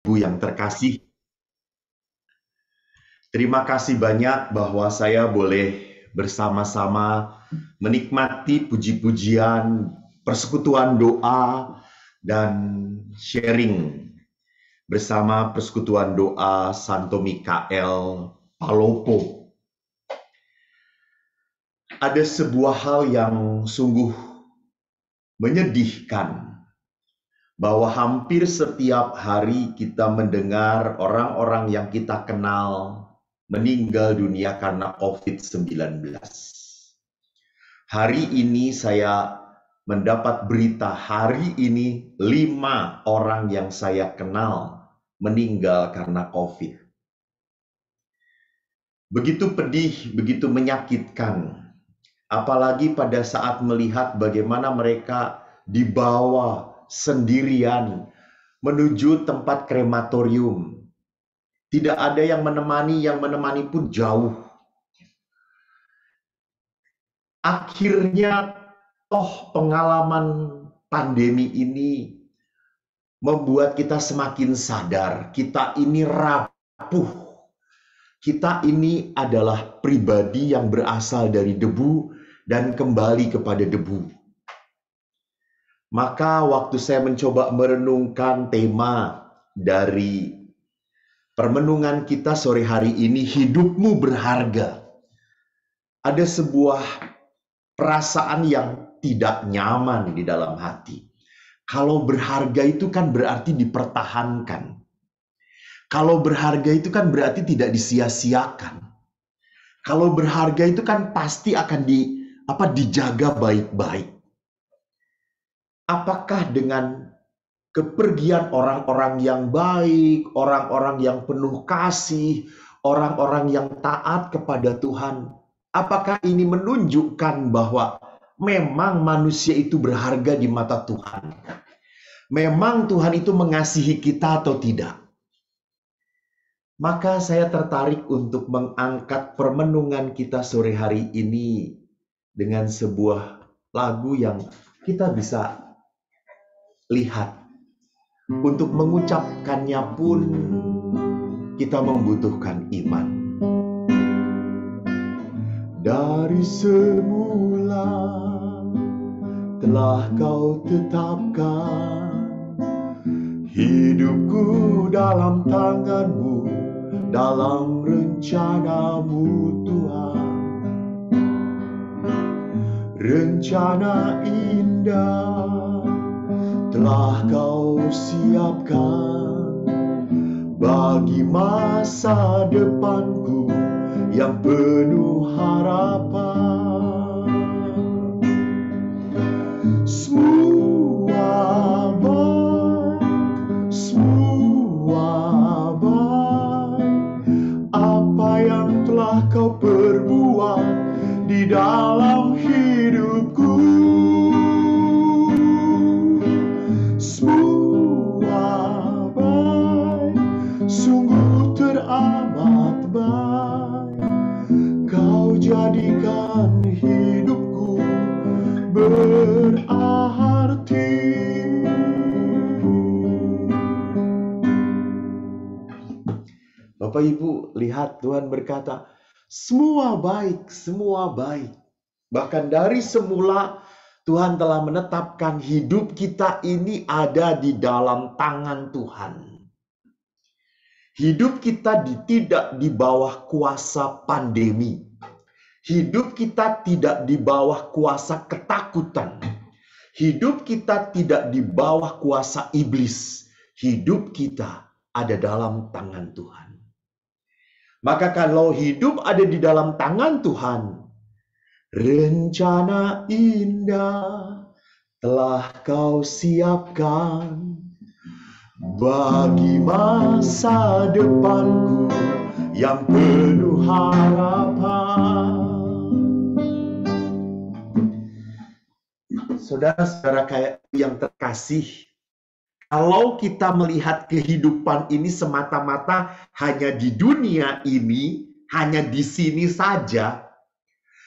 Ibu yang terkasih, terima kasih banyak bahwa saya boleh bersama-sama menikmati puji-pujian, persekutuan doa, dan sharing bersama persekutuan doa Santo Mikael Palopo. Ada sebuah hal yang sungguh menyedihkan, bahwa hampir setiap hari kita mendengar orang-orang yang kita kenal meninggal dunia karena COVID-19. Hari ini saya mendapat berita, hari ini 5 orang yang saya kenal meninggal karena COVID. Begitu pedih, begitu menyakitkan. Apalagi pada saat melihat bagaimana mereka dibawa sendirian menuju tempat krematorium. Tidak ada yang menemani pun jauh. Akhirnya pengalaman pandemi ini membuat kita semakin sadar, kita ini rapuh. Kita ini adalah pribadi yang berasal dari debu dan kembali kepada debu. Maka waktu saya mencoba merenungkan tema dari permenungan kita sore hari ini, hidupmu berharga, ada sebuah perasaan yang tidak nyaman di dalam hati. Kalau berharga itu kan berarti dipertahankan. Kalau berharga itu kan berarti tidak disia-siakan. Kalau berharga itu kan pasti akan dijaga baik-baik. Apakah dengan kepergian orang-orang yang baik, orang-orang yang penuh kasih, orang-orang yang taat kepada Tuhan, apakah ini menunjukkan bahwa memang manusia itu berharga di mata Tuhan? Memang Tuhan itu mengasihi kita atau tidak? Maka saya tertarik untuk mengangkat permenungan kita sore hari ini dengan sebuah lagu yang kita bisa lihat. Untuk mengucapkannya pun kita membutuhkan iman. Dari semula telah kau tetapkan hidupku dalam tanganmu, dalam rencanamu Tuhan. Rencana indah telah kau siapkan bagi masa depanku yang penuh harapan. Semua baik apa yang telah kau perbuat di dalam hidupku. Semua baik, sungguh teramat baik. Kau jadikan hidupku berarti. Bapak Ibu, lihat Tuhan berkata, semua baik, semua baik. Bahkan dari semula Tuhan telah menetapkan hidup kita ini ada di dalam tangan Tuhan. Hidup kita tidak di bawah kuasa pandemi. Hidup kita tidak di bawah kuasa ketakutan. Hidup kita tidak di bawah kuasa iblis. Hidup kita ada dalam tangan Tuhan. Maka kalau hidup ada di dalam tangan Tuhan, rencana indah telah kau siapkan bagi masa depanku yang penuh harapan. Saudara-saudara yang terkasih, kalau kita melihat kehidupan ini semata-mata hanya di dunia ini, hanya di sini saja,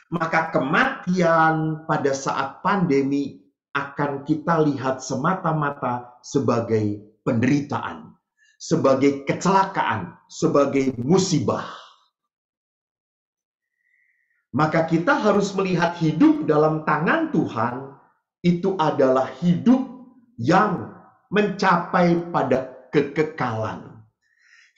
maka kematian pada saat pandemi akan kita lihat semata-mata sebagai penderitaan, sebagai kecelakaan, sebagai musibah. Maka kita harus melihat hidup dalam tangan Tuhan itu adalah hidup yang mencapai pada kekekalan.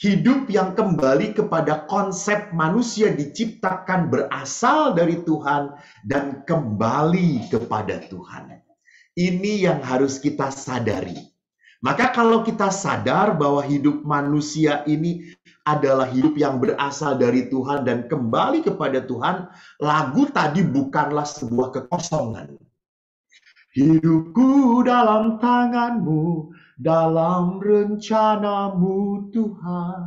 Hidup yang kembali kepada konsep manusia diciptakan berasal dari Tuhan dan kembali kepada Tuhan. Ini yang harus kita sadari. Maka kalau kita sadar bahwa hidup manusia ini adalah hidup yang berasal dari Tuhan dan kembali kepada Tuhan, lagu tadi bukanlah sebuah kekosongan. Hidupku dalam tangan-Mu, dalam rencana-Mu Tuhan.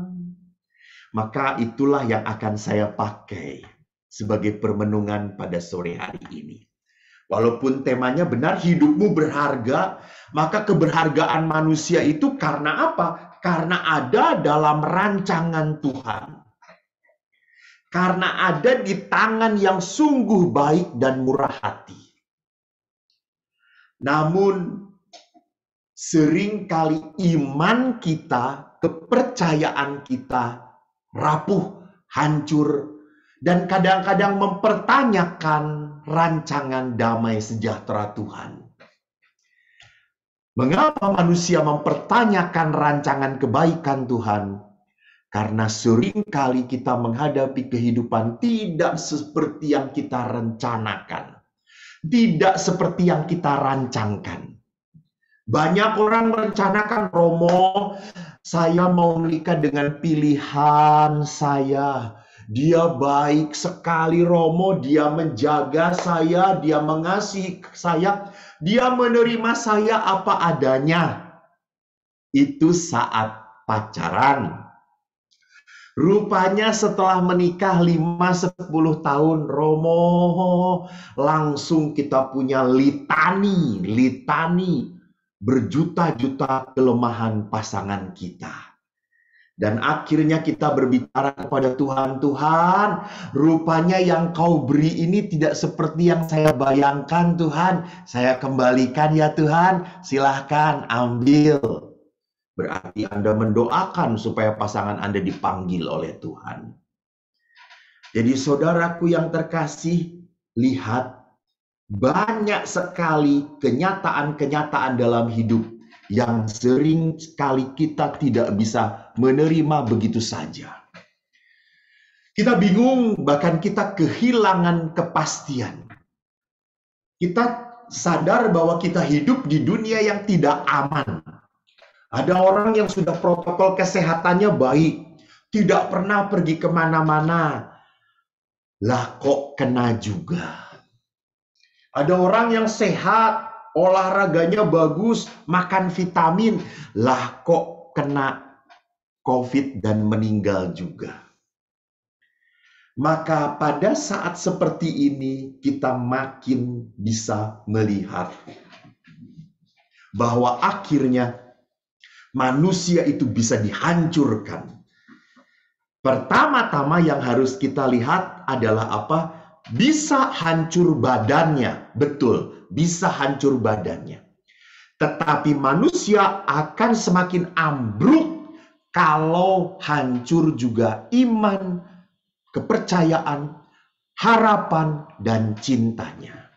Maka itulah yang akan saya pakai sebagai permenungan pada sore hari ini. Walaupun temanya benar, hidupmu berharga, maka keberhargaan manusia itu karena apa? Karena ada dalam rancangan Tuhan. Karena ada di tangan yang sungguh baik dan murah hati. Namun, seringkali iman kita, kepercayaan kita rapuh, hancur, dan kadang-kadang mempertanyakan rancangan damai sejahtera Tuhan. Mengapa manusia mempertanyakan rancangan kebaikan Tuhan? Karena seringkali kita menghadapi kehidupan tidak seperti yang kita rencanakan. Tidak seperti yang kita rancangkan. Banyak orang merencanakan, Romo, saya mau menikah dengan pilihan saya. Dia baik sekali, Romo. Dia menjaga saya, dia mengasihi saya, dia menerima saya apa adanya. Itu saat pacaran. Rupanya setelah menikah 5-10 tahun, Romo, langsung kita punya litani berjuta-juta kelemahan pasangan kita. Dan akhirnya kita berbicara kepada Tuhan, Tuhan, rupanya yang Kau beri ini tidak seperti yang saya bayangkan, Tuhan. Saya kembalikan ya Tuhan, silahkan ambil. Berarti Anda mendoakan supaya pasangan Anda dipanggil oleh Tuhan. Jadi saudaraku yang terkasih, lihat banyak sekali kenyataan-kenyataan dalam hidup yang sering sekali kita tidak bisa menerima begitu saja. Kita bingung, bahkan kita kehilangan kepastian. Kita sadar bahwa kita hidup di dunia yang tidak aman. Ada orang yang sudah protokol kesehatannya baik, tidak pernah pergi kemana-mana. Lah kok kena juga. Ada orang yang sehat, olahraganya bagus, makan vitamin. Lah kok kena COVID dan meninggal juga. Maka pada saat seperti ini kita makin bisa melihat bahwa akhirnya manusia itu bisa dihancurkan. Pertama-tama yang harus kita lihat adalah apa? Bisa hancur badannya. Betul, bisa hancur badannya. Tetapi manusia akan semakin ambruk kalau hancur juga iman, kepercayaan, harapan, dan cintanya.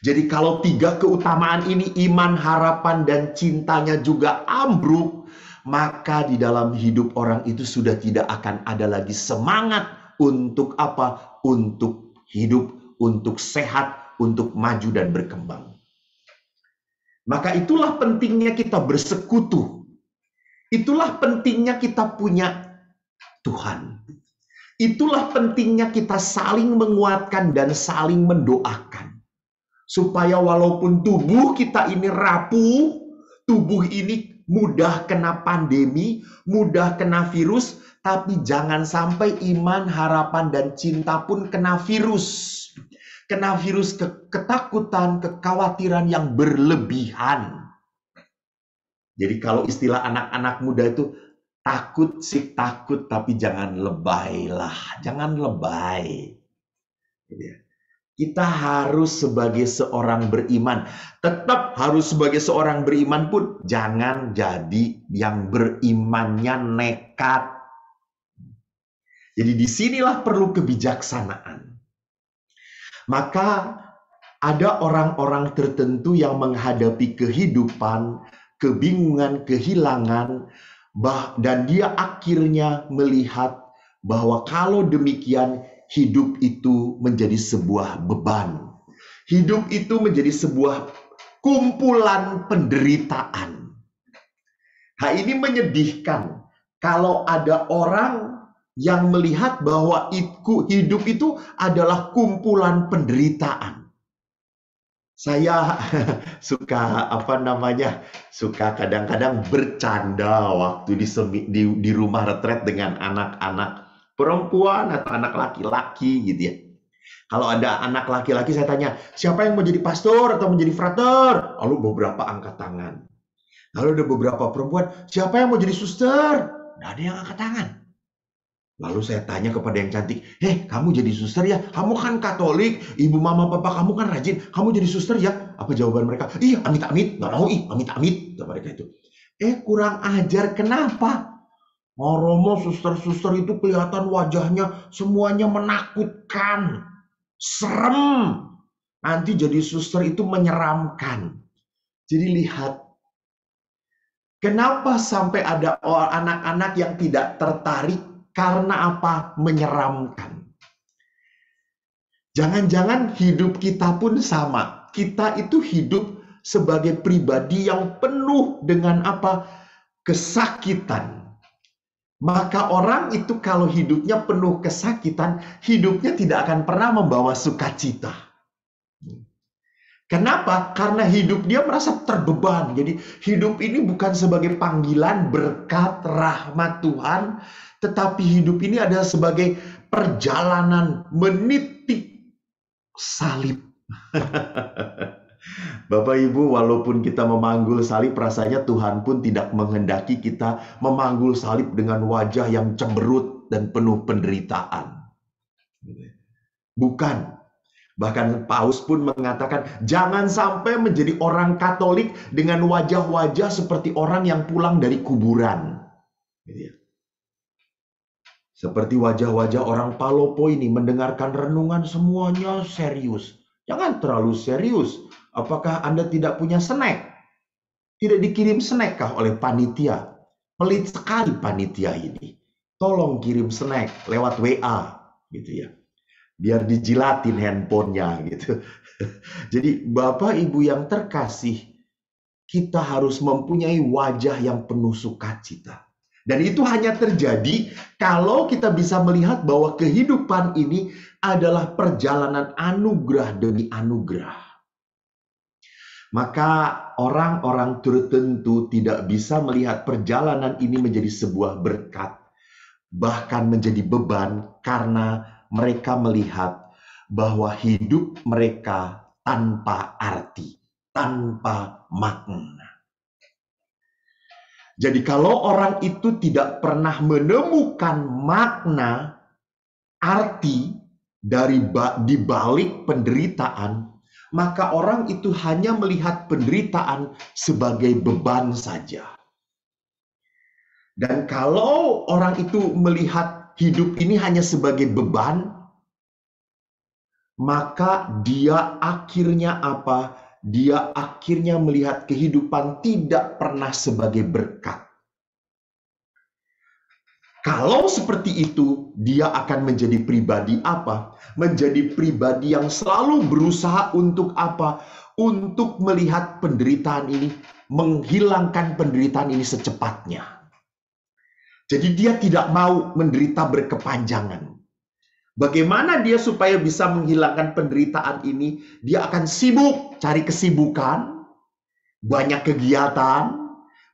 Jadi kalau 3 keutamaan ini, iman, harapan, dan cintanya juga ambruk, maka di dalam hidup orang itu sudah tidak akan ada lagi semangat untuk apa? Untuk hidup, untuk sehat, untuk maju dan berkembang. Maka itulah pentingnya kita bersekutu. Itulah pentingnya kita punya Tuhan. Itulah pentingnya kita saling menguatkan dan saling mendoakan. Supaya walaupun tubuh kita ini rapuh, tubuh ini mudah kena pandemi, mudah kena virus, tapi jangan sampai iman, harapan, dan cinta pun kena virus. Kena virus ketakutan, kekhawatiran yang berlebihan. Jadi kalau istilah anak-anak muda itu, takut sih takut, tapi jangan lebay lah. Jangan lebay. Kita harus sebagai seorang beriman, tetap harus sebagai seorang beriman pun jangan jadi yang berimannya nekat. Jadi disinilah perlu kebijaksanaan. Maka ada orang-orang tertentu yang menghadapi kehidupan, kebingungan, kehilangan, dan dia akhirnya melihat bahwa kalau demikian hidup itu menjadi sebuah beban. Hidup itu menjadi sebuah kumpulan penderitaan. Hal ini menyedihkan kalau ada orang yang melihat bahwa hidup itu adalah kumpulan penderitaan. Saya suka suka kadang-kadang bercanda waktu di rumah retret dengan anak-anak perempuan atau anak laki-laki gitu ya. Kalau ada anak laki-laki saya tanya, siapa yang mau jadi pastor atau menjadi frater? Lalu beberapa angkat tangan. Lalu ada beberapa perempuan, siapa yang mau jadi suster? Nggak ada yang angkat tangan. Lalu saya tanya kepada yang cantik, kamu jadi suster ya? Kamu kan Katolik, ibu mama papa kamu kan rajin, kamu jadi suster ya? Apa jawaban mereka? Iya, amit-amit, nggak mau, amit-amit, kata mereka itu. Kurang ajar, kenapa? Romo suster-suster itu kelihatan wajahnya semuanya menakutkan, serem. Nanti jadi suster itu menyeramkan. Jadi lihat, kenapa sampai ada anak-anak yang tidak tertarik? Karena apa? Menyeramkan. Jangan-jangan hidup kita pun sama. Kita itu hidup sebagai pribadi yang penuh dengan apa? Kesakitan. Maka orang itu kalau hidupnya penuh kesakitan, hidupnya tidak akan pernah membawa sukacita. Kenapa? Karena hidup dia merasa terbeban. Jadi hidup ini bukan sebagai panggilan, berkat, rahmat Tuhan, tetapi hidup ini adalah sebagai perjalanan meniti salib. Bapak Ibu, walaupun kita memanggul salib, rasanya Tuhan pun tidak menghendaki kita memanggul salib dengan wajah yang cemberut dan penuh penderitaan. Bukan. Bahkan Paus pun mengatakan, jangan sampai menjadi orang Katolik dengan wajah-wajah seperti orang yang pulang dari kuburan. Seperti wajah-wajah orang Palopo ini, mendengarkan renungan semuanya serius. Jangan terlalu serius. Apakah Anda tidak punya snack? Tidak dikirim snack kah oleh panitia? Pelit sekali panitia ini. Tolong kirim snack lewat WA, gitu ya. Biar dijilatin handphonenya, gitu. Jadi Bapak Ibu yang terkasih, kita harus mempunyai wajah yang penuh sukacita. Dan itu hanya terjadi kalau kita bisa melihat bahwa kehidupan ini adalah perjalanan anugerah demi anugerah. Maka orang-orang tertentu tidak bisa melihat perjalanan ini menjadi sebuah berkat, bahkan menjadi beban karena mereka melihat bahwa hidup mereka tanpa arti, tanpa makna. Jadi kalau orang itu tidak pernah menemukan makna, arti di balik penderitaan, maka orang itu hanya melihat penderitaan sebagai beban saja. Dan kalau orang itu melihat hidup ini hanya sebagai beban, maka dia akhirnya apa? Dia akhirnya melihat kehidupan tidak pernah sebagai berkat. Kalau seperti itu, dia akan menjadi pribadi apa? Menjadi pribadi yang selalu berusaha untuk apa? Untuk melihat penderitaan ini, menghilangkan penderitaan ini secepatnya. Jadi dia tidak mau menderita berkepanjangan. Bagaimana dia supaya bisa menghilangkan penderitaan ini? Dia akan sibuk cari kesibukan, banyak kegiatan,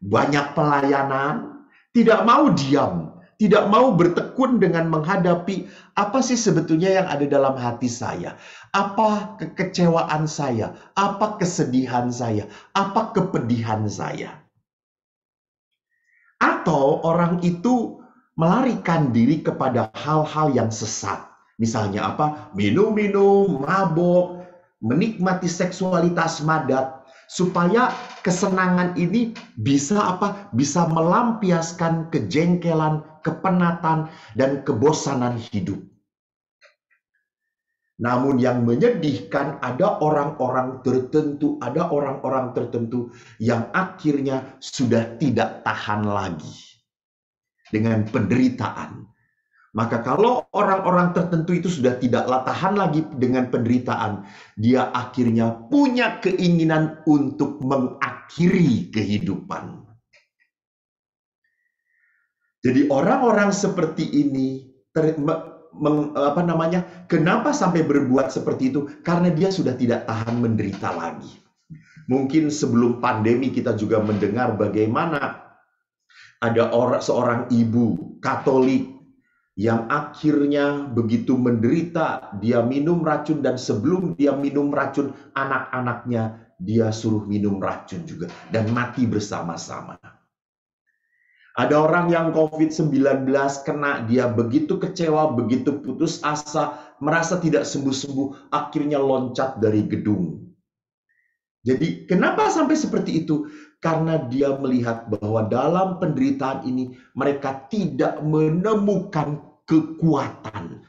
banyak pelayanan, tidak mau diam. Tidak mau bertekun dengan menghadapi apa sih sebetulnya yang ada dalam hati saya. Apa kekecewaan saya, apa kesedihan saya, apa kepedihan saya. Atau orang itu melarikan diri kepada hal-hal yang sesat. Misalnya apa? Minum-minum, mabok, menikmati seksualitas madat, supaya kesenangan ini bisa apa? Bisa melampiaskan kejengkelan, kepenatan, dan kebosanan hidup. Namun yang menyedihkan, ada orang-orang tertentu yang akhirnya sudah tidak tahan lagi dengan penderitaan. Maka kalau orang-orang tertentu itu sudah tidaklah tahan lagi dengan penderitaan, dia akhirnya punya keinginan untuk mengakhiri kehidupan. Jadi orang-orang seperti ini kenapa sampai berbuat seperti itu? Karena dia sudah tidak tahan menderita lagi. Mungkin sebelum pandemi kita juga mendengar bagaimana ada seorang ibu Katolik yang akhirnya begitu menderita, dia minum racun, dan sebelum dia minum racun, anak-anaknya dia suruh minum racun juga dan mati bersama-sama. Ada orang yang COVID-19 kena, dia begitu kecewa, begitu putus asa, merasa tidak sembuh-sembuh, akhirnya loncat dari gedung. Jadi kenapa sampai seperti itu? Karena dia melihat bahwa dalam penderitaan ini mereka tidak menemukan kekuatan,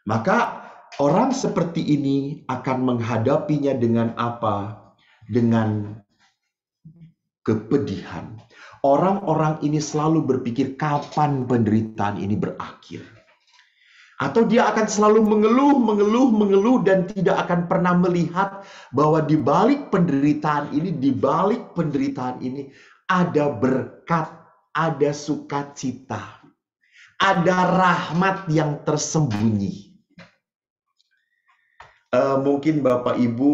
Maka orang seperti ini akan menghadapinya dengan apa? Dengan kepedihan. Orang-orang ini selalu berpikir kapan penderitaan ini berakhir. Atau dia akan selalu mengeluh dan tidak akan pernah melihat bahwa di balik penderitaan ini ada berkat, ada sukacita, ada rahmat yang tersembunyi. Mungkin Bapak Ibu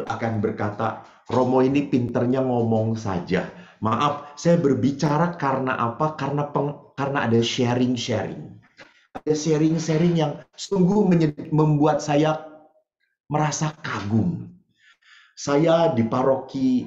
akan berkata, Romo ini pinternya ngomong saja. Maaf, saya berbicara karena apa? Karena ada sharing-sharing. Ada sharing-sharing yang sungguh membuat saya merasa kagum. Saya di paroki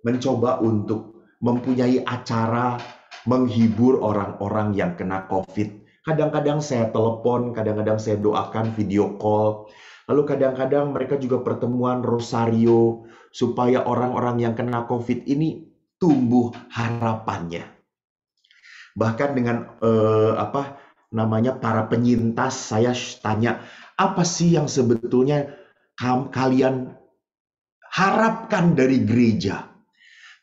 mencoba untuk mempunyai acara menghibur orang-orang yang kena COVID. Kadang-kadang saya telepon, kadang-kadang saya doakan video call. Lalu kadang-kadang mereka juga pertemuan rosario supaya orang-orang yang kena COVID ini tumbuh harapannya. Bahkan dengan para penyintas, saya tanya, apa sih yang sebetulnya kalian harapkan dari gereja?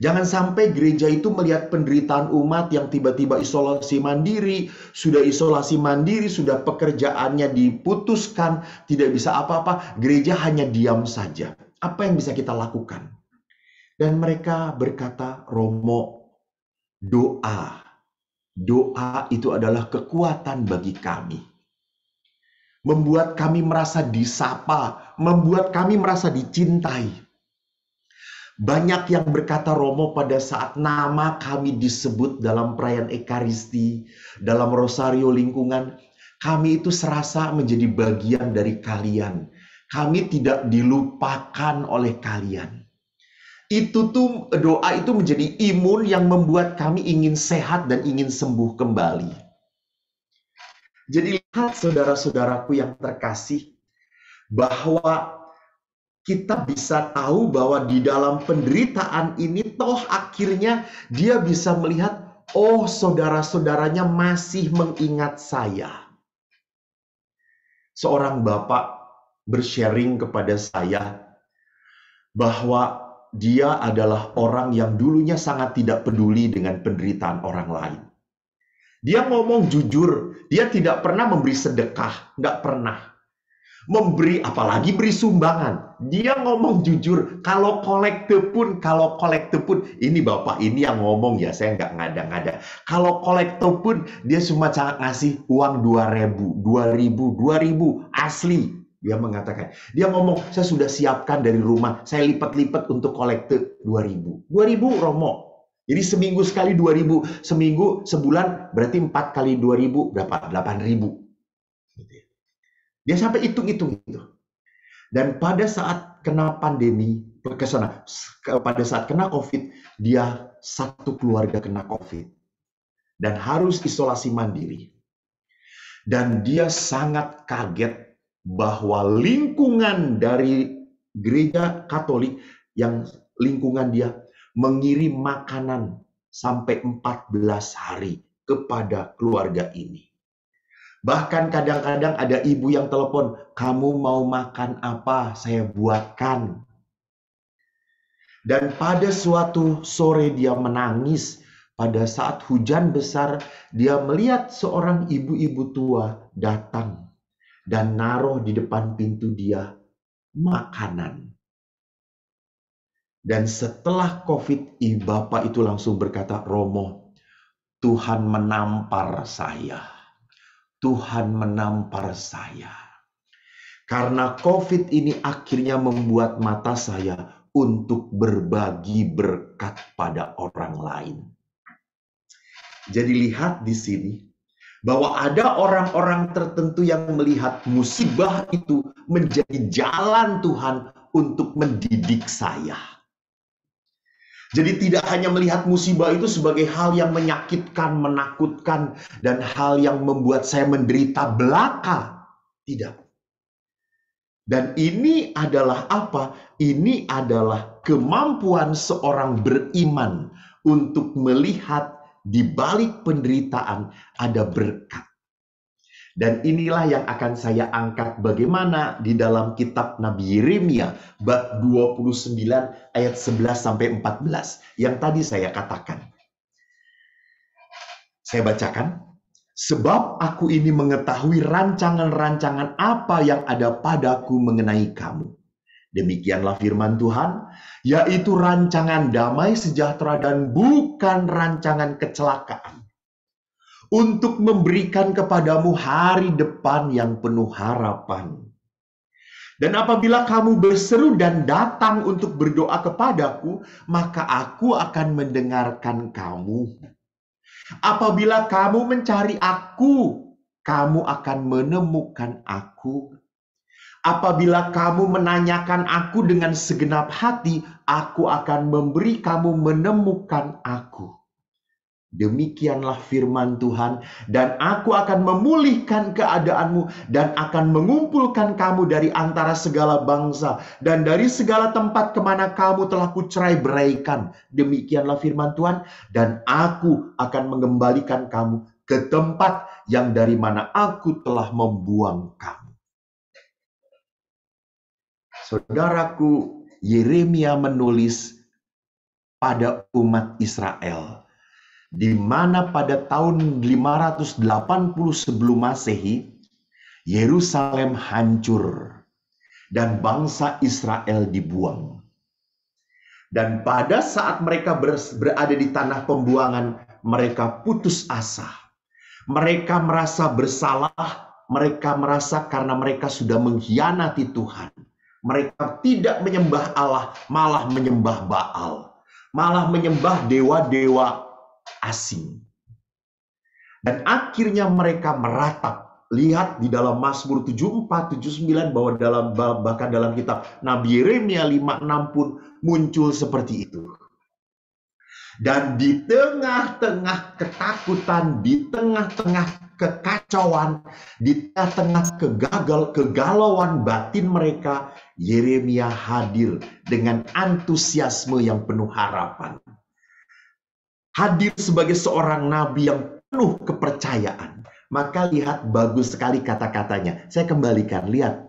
Jangan sampai gereja itu melihat penderitaan umat yang tiba-tiba isolasi mandiri, sudah pekerjaannya diputuskan, tidak bisa apa-apa, gereja hanya diam saja. Apa yang bisa kita lakukan? Dan mereka berkata, Romo, doa itu adalah kekuatan bagi kami. Membuat kami merasa disapa, membuat kami merasa dicintai. Banyak yang berkata, Romo, pada saat nama kami disebut dalam perayaan Ekaristi, dalam rosario lingkungan, kami itu serasa menjadi bagian dari kalian. Kami tidak dilupakan oleh kalian. Doa itu menjadi imun yang membuat kami ingin sehat dan ingin sembuh kembali. Jadi lihat saudara-saudaraku yang terkasih, bahwa kita bisa tahu bahwa di dalam penderitaan ini toh akhirnya dia bisa melihat, oh saudara-saudaranya masih mengingat saya. Seorang bapak bersharing kepada saya bahwa dia adalah orang yang dulunya sangat tidak peduli dengan penderitaan orang lain. Dia ngomong jujur, dia tidak pernah memberi sedekah, nggak pernah. Memberi, apalagi beri sumbangan. Dia ngomong jujur, kalau kolekte pun, ini bapak ini yang ngomong ya, saya nggak ngada-ngada. Kalau kolekte pun, dia cuma ngasih uang 2.000, asli. Dia mengatakan, dia ngomong, saya sudah siapkan dari rumah, saya lipat-lipat untuk kolekte 2.000. 2.000 Romo. Jadi seminggu sekali 2.000, sebulan berarti 4 kali 2.000, berapa? 8.000. Dia sampai hitung-hitung itu. Dan pada saat kena pandemi, pada saat kena COVID, dia satu keluarga kena COVID. dan harus isolasi mandiri. Dan dia sangat kaget bahwa lingkungan dari gereja Katolik yang lingkungan dia mengirim makanan sampai 14 hari kepada keluarga ini. Bahkan kadang-kadang ada ibu yang telepon, "Kamu mau makan apa? Saya buatkan." Dan pada suatu sore dia menangis. Pada saat hujan besar, dia melihat seorang ibu-ibu tua datang dan naruh di depan pintu dia makanan. Dan setelah COVID, bapak itu langsung berkata, "Romo, Tuhan menampar saya. Tuhan menampar saya. Karena COVID ini akhirnya membuat mata saya untuk berbagi berkat pada orang lain." Jadi lihat di sini bahwa ada orang-orang tertentu yang melihat musibah itu menjadi jalan Tuhan untuk mendidik saya. Jadi tidak hanya melihat musibah itu sebagai hal yang menyakitkan, menakutkan, dan hal yang membuat saya menderita belaka. Tidak. Dan ini adalah apa? Ini adalah kemampuan seorang beriman untuk melihat di balik penderitaan ada berkat. Dan inilah yang akan saya angkat bagaimana di dalam kitab Nabi Yeremia bab 29 ayat 11 sampai 14 yang tadi saya katakan. Saya bacakan. "Sebab aku ini mengetahui rancangan-rancangan apa yang ada padaku mengenai kamu. Demikianlah firman Tuhan, yaitu rancangan damai sejahtera dan bukan rancangan kecelakaan, untuk memberikan kepadamu hari depan yang penuh harapan. Dan apabila kamu berseru dan datang untuk berdoa kepadaku, maka aku akan mendengarkan kamu. Apabila kamu mencari aku, kamu akan menemukan aku. Apabila kamu menanyakan aku dengan segenap hati, aku akan memberi kamu menemukan aku. Demikianlah firman Tuhan, dan aku akan memulihkan keadaanmu dan akan mengumpulkan kamu dari antara segala bangsa dan dari segala tempat kemana kamu telah kucerai-beraikan. Demikianlah firman Tuhan, dan aku akan mengembalikan kamu ke tempat yang dari mana aku telah membuang kamu." Saudaraku, Yeremia menulis pada umat Israel, di mana pada tahun 580 sebelum Masehi, Yerusalem hancur dan bangsa Israel dibuang. Dan pada saat mereka berada di tanah pembuangan, mereka putus asa. Mereka merasa bersalah, mereka merasa karena mereka sudah mengkhianati Tuhan. Mereka tidak menyembah Allah, malah menyembah Baal, malah menyembah dewa-dewa asing. Dan akhirnya mereka meratap. Lihat di dalam Mazmur 74, 79 bahwa bahkan dalam kitab Nabi Yeremia 56 pun muncul seperti itu. Dan di tengah-tengah ketakutan, di tengah-tengah kekacauan, di tengah-tengah kegalauan batin mereka, Yeremia hadir dengan antusiasme yang penuh harapan. Hadir sebagai seorang nabi yang penuh kepercayaan. Maka lihat bagus sekali kata-katanya. Saya kembalikan, lihat.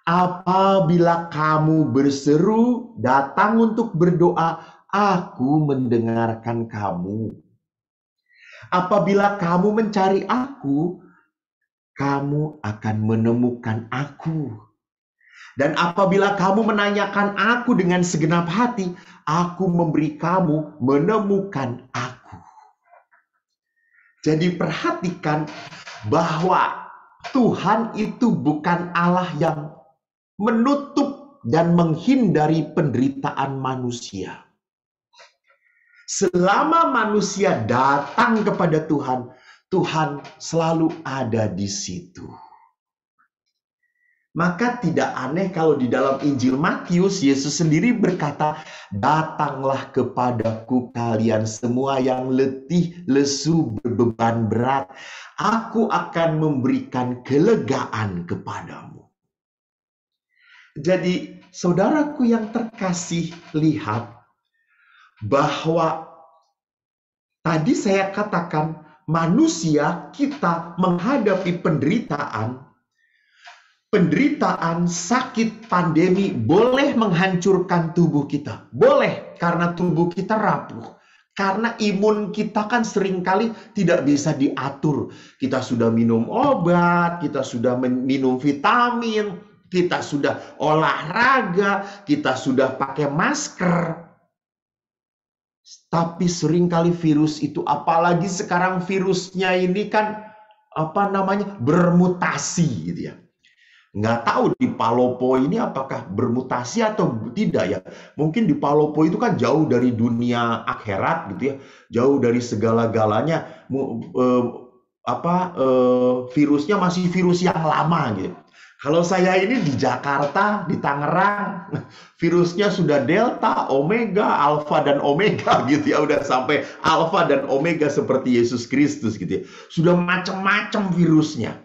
"Apabila kamu berseru, datang untuk berdoa, aku mendengarkan kamu. Apabila kamu mencari aku, kamu akan menemukan aku. Dan apabila kamu menanyakan aku dengan segenap hati, aku memberi kamu menemukan aku." Jadi perhatikan bahwa Tuhan itu bukan Allah yang menutup dan menghindari penderitaan manusia. Selama manusia datang kepada Tuhan, Tuhan selalu ada di situ. Maka tidak aneh kalau di dalam Injil Matius, Yesus sendiri berkata, "Datanglah kepadaku kalian semua yang letih, lesu, berbeban berat. Aku akan memberikan kelegaan kepadamu." Jadi, saudaraku yang terkasih, lihat bahwa tadi saya katakan manusia kita menghadapi penderitaan, sakit, pandemi boleh menghancurkan tubuh kita. Boleh, karena tubuh kita rapuh. Karena imun kita kan seringkali tidak bisa diatur. Kita sudah minum obat, kita sudah minum vitamin, kita sudah olahraga, kita sudah pakai masker. Tapi seringkali virus itu, apalagi sekarang virusnya ini kan bermutasi gitu ya. Nggak tahu di Palopo ini apakah bermutasi atau tidak ya. Mungkin di Palopo itu kan jauh dari dunia akhirat gitu ya. Jauh dari segala-galanya. Virusnya masih virus yang lama gitu. Kalau saya ini di Jakarta, di Tangerang, virusnya sudah Delta, Omega, Alpha dan Omega gitu ya. Udah sampai Alpha dan Omega seperti Yesus Kristus gitu ya. Sudah macam-macam virusnya.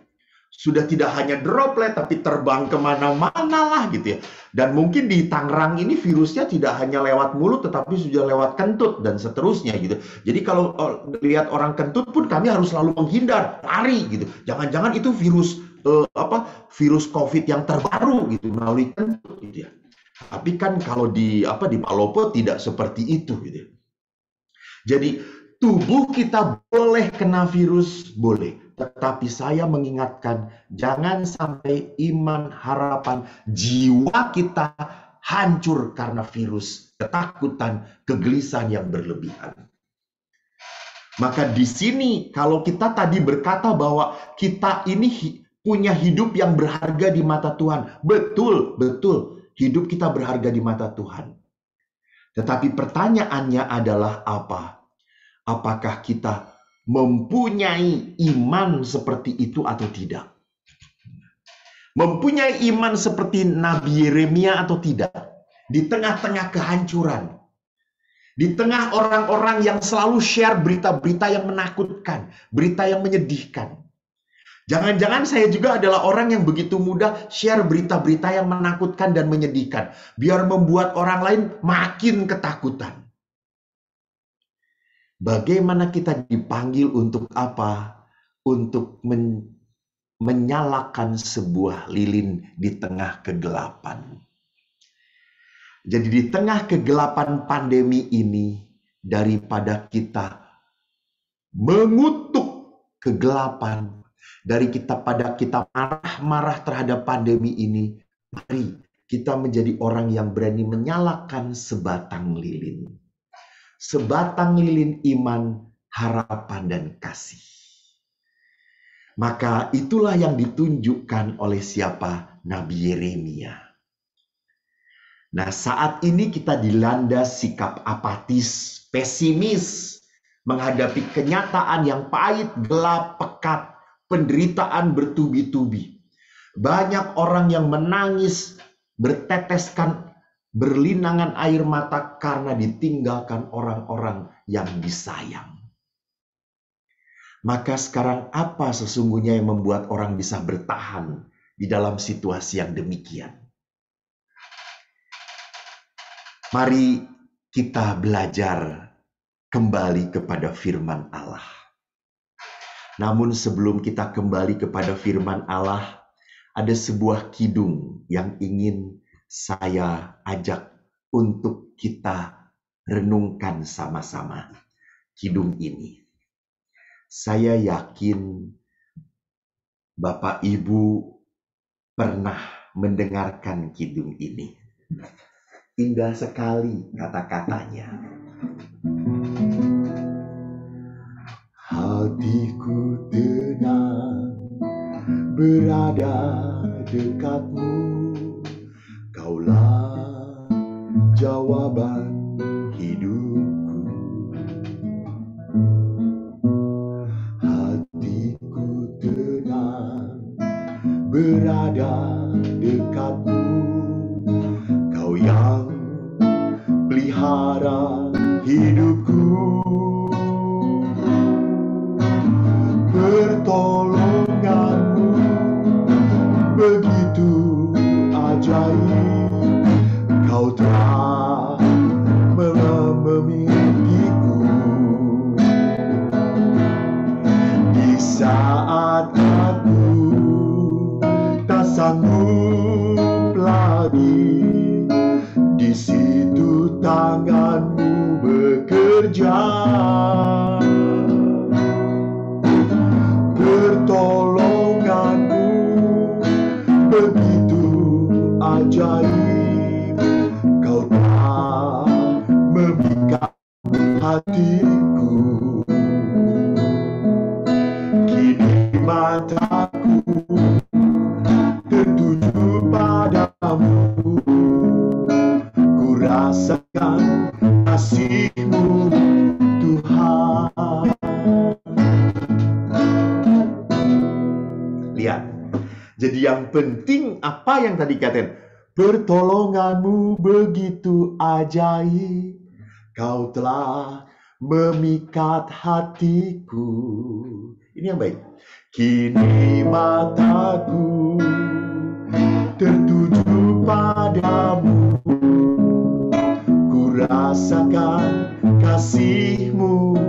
Sudah tidak hanya droplet, tapi terbang kemana-mana lah gitu ya. Dan mungkin di Tangerang ini virusnya tidak hanya lewat mulut, tetapi sudah lewat kentut dan seterusnya gitu. Jadi kalau lihat orang kentut pun kami harus selalu menghindar, lari gitu. Jangan-jangan itu virus virus COVID yang terbaru gitu melalui kentut gitu ya. Tapi kan kalau di Palopo tidak seperti itu gitu ya. Jadi tubuh kita boleh kena virus, boleh. Tetapi saya mengingatkan, jangan sampai iman, harapan, jiwa kita hancur karena virus, ketakutan, kegelisahan yang berlebihan. Maka di sini kalau kita tadi berkata bahwa kita ini punya hidup yang berharga di mata Tuhan. Betul, betul. Hidup kita berharga di mata Tuhan. Tetapi pertanyaannya adalah apa? Apakah kita mempunyai iman seperti itu atau tidak? Mempunyai iman seperti Nabi Yeremia atau tidak? Di tengah-tengah kehancuran. Di tengah orang-orang yang selalu share berita-berita yang menakutkan, berita yang menyedihkan. Jangan-jangan saya juga adalah orang yang begitu mudah share berita-berita yang menakutkan dan menyedihkan, biar membuat orang lain makin ketakutan. Bagaimana kita dipanggil untuk apa? Untuk menyalakan sebuah lilin di tengah kegelapan. Jadi di tengah kegelapan pandemi ini, daripada kita mengutuk kegelapan, daripada kita marah-marah terhadap pandemi ini, mari kita menjadi orang yang berani menyalakan sebatang lilin. Sebatang lilin iman, harapan, dan kasih. Maka itulah yang ditunjukkan oleh siapa? Nabi Yeremia. Nah, saat ini kita dilanda sikap apatis, pesimis, menghadapi kenyataan yang pahit, gelap, pekat, penderitaan bertubi-tubi. Banyak orang yang menangis, berteteskan, berlinangan air mata karena ditinggalkan orang-orang yang disayang. Maka sekarang apa sesungguhnya yang membuat orang bisa bertahan di dalam situasi yang demikian? Mari kita belajar kembali kepada firman Allah. Namun sebelum kita kembali kepada firman Allah, ada sebuah kidung yang ingin saya ajak untuk kita renungkan sama-sama. Kidung ini. Saya yakin Bapak Ibu pernah mendengarkan kidung ini. Indah sekali kata-katanya. Hatiku tenang berada dekatmu, kaulah jawaban hidupku. Hatiku tenang berada dekatmu. Kau yang pelihara hidupku, pertolonganmu begitu ajaib. Kau telah memimpiku di saat aku tak sanggup lagi. Di situ tanganmu bekerja, pertolonganmu begitu ajaib. Kau telah memikat hatiku. Kini mataku tertuju padamu. Ku rasakan kasih-Mu, Tuhan. Lihat, jadi yang penting apa yang tadi katakan? Pertolonganmu begitu ajaib, Kau telah memikat hatiku. Ini yang baik. Kini mataku tertuju padamu. Ku rasakan kasih-Mu,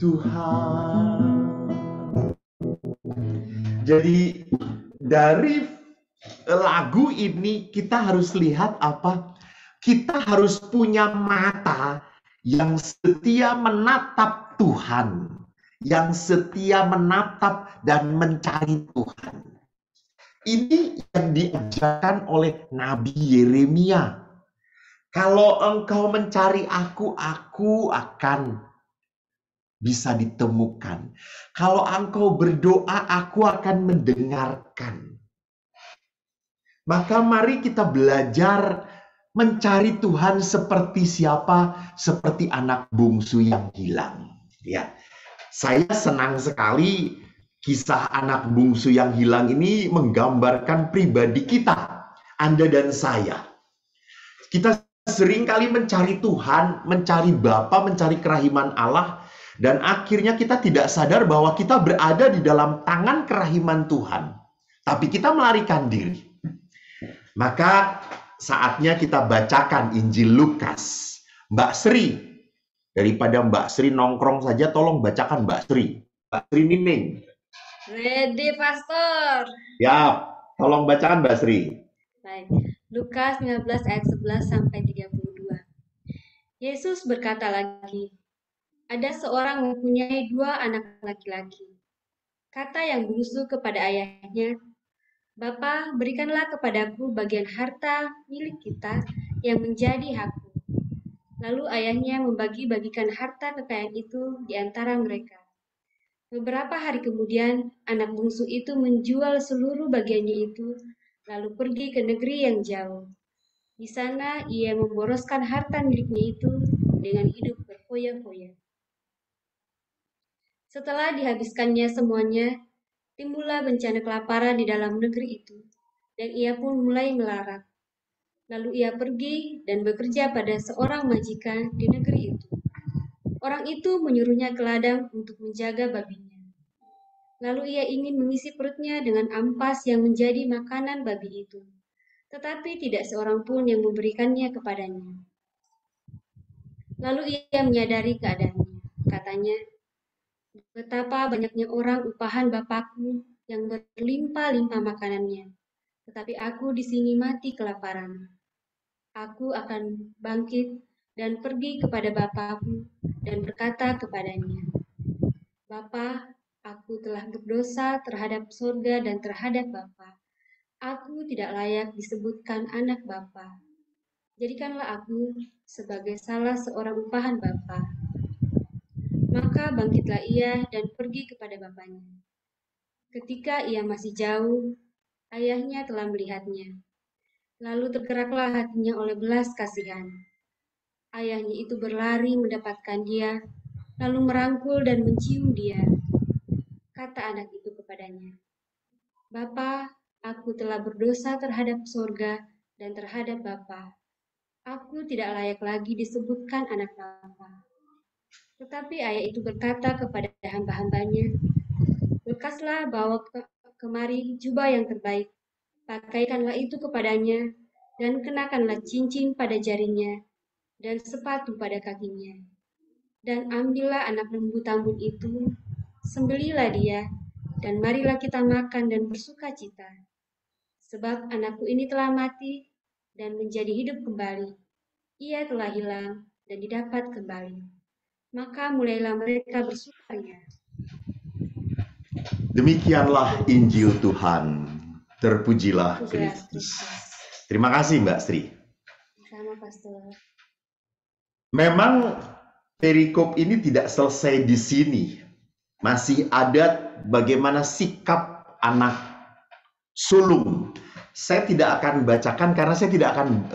Tuhan. Jadi dari lagu ini kita harus lihat apa? Kita harus punya mata yang setia menatap Tuhan, yang setia menatap dan mencari Tuhan. Ini yang diajarkan oleh Nabi Yeremia. Kalau engkau mencari aku akan bisa ditemukan. Kalau engkau berdoa, aku akan mendengarkan. Maka mari kita belajar mencari Tuhan seperti siapa? Seperti anak bungsu yang hilang. Ya, saya senang sekali kisah anak bungsu yang hilang ini menggambarkan pribadi kita, Anda dan saya. Kita seringkali mencari Tuhan, mencari Bapa, mencari kerahiman Allah, dan akhirnya kita tidak sadar bahwa kita berada di dalam tangan kerahiman Tuhan. Tapi kita melarikan diri. Maka saatnya kita bacakan Injil Lukas. Mbak Sri, daripada Mbak Sri nongkrong saja, tolong bacakan Mbak Sri. Mbak Sri Nining. Ready, Pastor. Ya, tolong bacakan Mbak Sri. Baik. Lukas 19 ayat 11 sampai 32. Yesus berkata lagi, ada seorang mempunyai 2 anak laki-laki. Kata yang bungsu kepada ayahnya, Bapa, berikanlah kepadaku bagian harta milik kita yang menjadi hakku. Lalu ayahnya membagi-bagikan harta kekayaan itu di antara mereka. Beberapa hari kemudian, anak bungsu itu menjual seluruh bagiannya itu, lalu pergi ke negeri yang jauh. Di sana ia memboroskan harta miliknya itu dengan hidup berfoya-foya. Setelah dihabiskannya semuanya, timbullah bencana kelaparan di dalam negeri itu, dan ia pun mulai melarat. Lalu ia pergi dan bekerja pada seorang majikan di negeri itu. Orang itu menyuruhnya ke ladang untuk menjaga babinya. Lalu ia ingin mengisi perutnya dengan ampas yang menjadi makanan babi itu. Tetapi tidak seorang pun yang memberikannya kepadanya. Lalu ia menyadari keadaannya. Katanya, betapa banyaknya orang upahan Bapakku yang berlimpah-limpah makanannya. Tetapi aku di sini mati kelaparan. Aku akan bangkit dan pergi kepada Bapakku dan berkata kepadanya, Bapa, aku telah berdosa terhadap surga dan terhadap Bapa. Aku tidak layak disebutkan anak Bapa. Jadikanlah aku sebagai salah seorang upahan Bapa. Maka bangkitlah ia dan pergi kepada bapaknya. Ketika ia masih jauh, ayahnya telah melihatnya. Lalu tergeraklah hatinya oleh belas kasihan. Ayahnya itu berlari mendapatkan dia, lalu merangkul dan mencium dia. Kata anak itu kepadanya, Bapa, Aku telah berdosa terhadap sorga dan terhadap Bapa. Aku tidak layak lagi disebutkan anak Bapa. Tetapi ayah itu berkata kepada hamba-hambanya, lekaslah bawa kemari jubah yang terbaik, pakaikanlah itu kepadanya, dan kenakanlah cincin pada jarinya, dan sepatu pada kakinya. Dan ambillah anak lembu tambun itu, sembelilah dia, dan marilah kita makan dan bersuka cita. Sebab anakku ini telah mati dan menjadi hidup kembali. Ia telah hilang dan didapat kembali. Maka mulailah mereka bersukaria. Demikianlah Injil Tuhan. Terpujilah Kristus. Terima kasih Mbak Sri. Sama Pastor. Memang perikop ini tidak selesai di sini. Masih ada bagaimana sikap anak sulung. Saya tidak akan bacakan karena saya tidak akan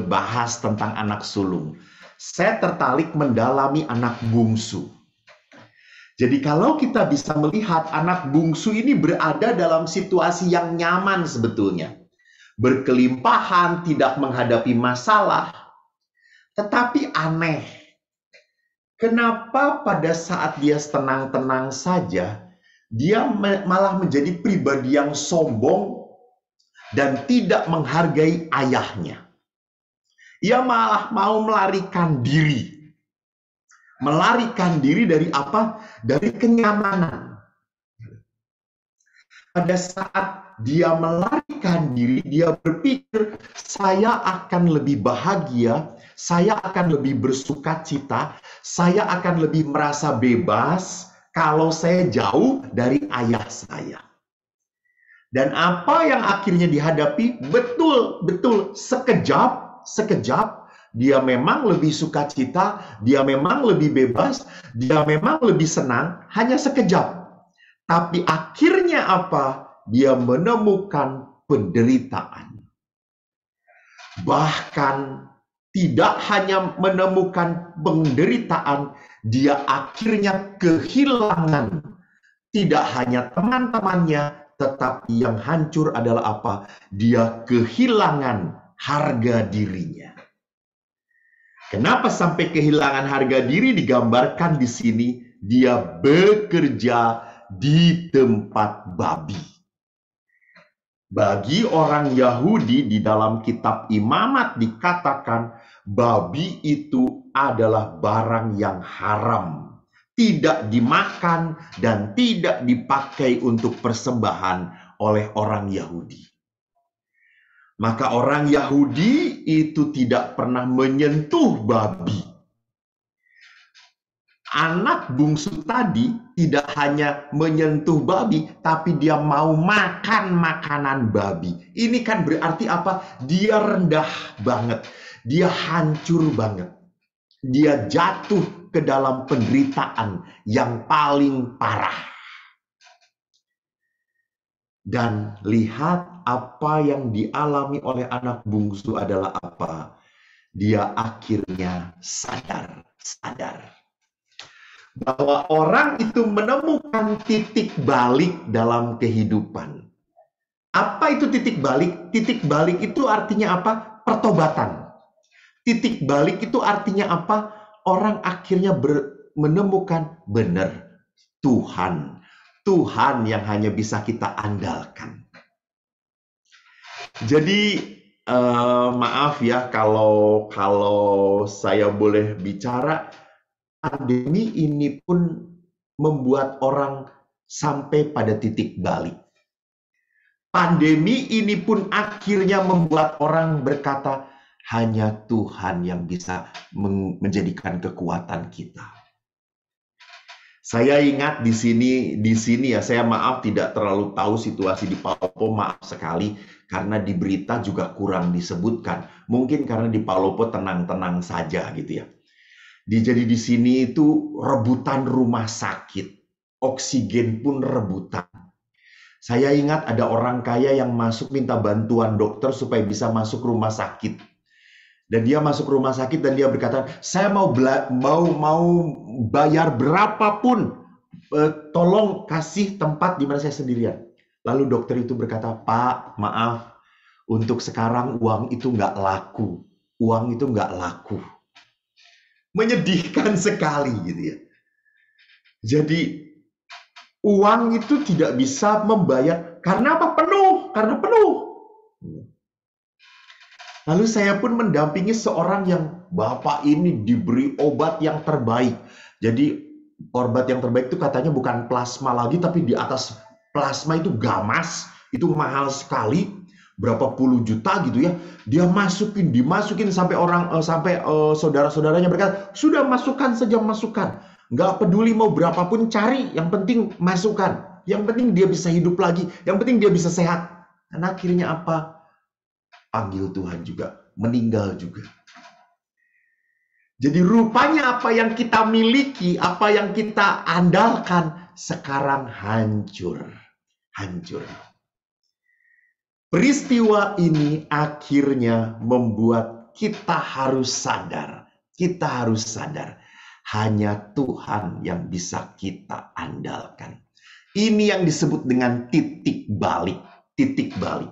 bahas tentang anak sulung. Saya tertarik mendalami anak bungsu. Jadi kalau kita bisa melihat anak bungsu ini berada dalam situasi yang nyaman sebetulnya. Berkelimpahan, tidak menghadapi masalah. Tetapi aneh. Kenapa pada saat dia tenang-tenang saja, dia malah menjadi pribadi yang sombong dan tidak menghargai ayahnya. Ia malah mau melarikan diri. Melarikan diri dari apa? Dari kenyamanan. Pada saat dia melarikan diri, dia berpikir, saya akan lebih bahagia, saya akan lebih bersuka cita, saya akan lebih merasa bebas kalau saya jauh dari ayah saya. Dan apa yang akhirnya dihadapi, betul-betul sekejap, dia memang lebih suka cita, dia memang lebih bebas, dia memang lebih senang, hanya sekejap. Tapi akhirnya apa? Dia menemukan penderitaan. Bahkan tidak hanya menemukan penderitaan, dia akhirnya kehilangan. Tidak hanya teman-temannya, tetapi yang hancur adalah apa? Dia kehilangan harga dirinya. Kenapa sampai kehilangan harga diri digambarkan di sini? Dia bekerja di tempat babi. Bagi orang Yahudi di dalam kitab Imamat dikatakan babi itu adalah barang yang haram. Tidak dimakan dan tidak dipakai untuk persembahan oleh orang Yahudi. Maka orang Yahudi itu tidak pernah menyentuh babi. Anak bungsu tadi tidak hanya menyentuh babi, tapi dia mau makan makanan babi. Ini kan berarti apa? Dia rendah banget. Dia hancur banget. Dia jatuh ke dalam penderitaan yang paling parah. Dan lihat apa yang dialami oleh anak bungsu adalah apa? Dia akhirnya sadar bahwa orang itu menemukan titik balik dalam kehidupan. Apa itu titik balik? Titik balik itu artinya apa? Pertobatan. Titik balik itu artinya apa? Orang akhirnya menemukan benar Tuhan yang hanya bisa kita andalkan. Jadi maaf ya kalau saya boleh bicara, pandemi ini pun membuat orang sampai pada titik balik. Pandemi ini pun akhirnya membuat orang berkata, hanya Tuhan yang bisa menjadikan kekuatan kita. Saya ingat di sini ya, saya maaf tidak terlalu tahu situasi di Palopo, maaf sekali karena di berita juga kurang disebutkan. Mungkin karena di Palopo tenang-tenang saja gitu ya. Jadi di sini itu rebutan rumah sakit, oksigen pun rebutan. Saya ingat ada orang kaya yang masuk minta bantuan dokter supaya bisa masuk rumah sakit. Dan dia masuk rumah sakit dan dia berkata, saya mau bayar berapapun, tolong kasih tempat di mana saya sendirian. Lalu dokter itu berkata, "Pak, maaf, untuk sekarang uang itu nggak laku. Uang itu nggak laku." Menyedihkan sekali gitu ya. Jadi uang itu tidak bisa membayar. Karena apa? Penuh. Karena penuh. Lalu saya pun mendampingi seorang yang bapak ini diberi obat yang terbaik. Jadi obat yang terbaik itu katanya bukan plasma lagi, tapi di atas plasma itu gamas. Itu mahal sekali, berapa puluh juta gitu ya. Dia dimasukin sampai saudara-saudaranya berkata, sudah masukkan saja, masukkan. Nggak peduli mau berapapun cari, yang penting masukkan. Yang penting dia bisa hidup lagi, yang penting dia bisa sehat. Dan akhirnya apa? Panggil Tuhan juga, meninggal juga. Jadi rupanya apa yang kita miliki, apa yang kita andalkan, sekarang hancur. Hancur. Peristiwa ini akhirnya membuat kita harus sadar. Kita harus sadar. Hanya Tuhan yang bisa kita andalkan. Ini yang disebut dengan titik balik. Titik balik.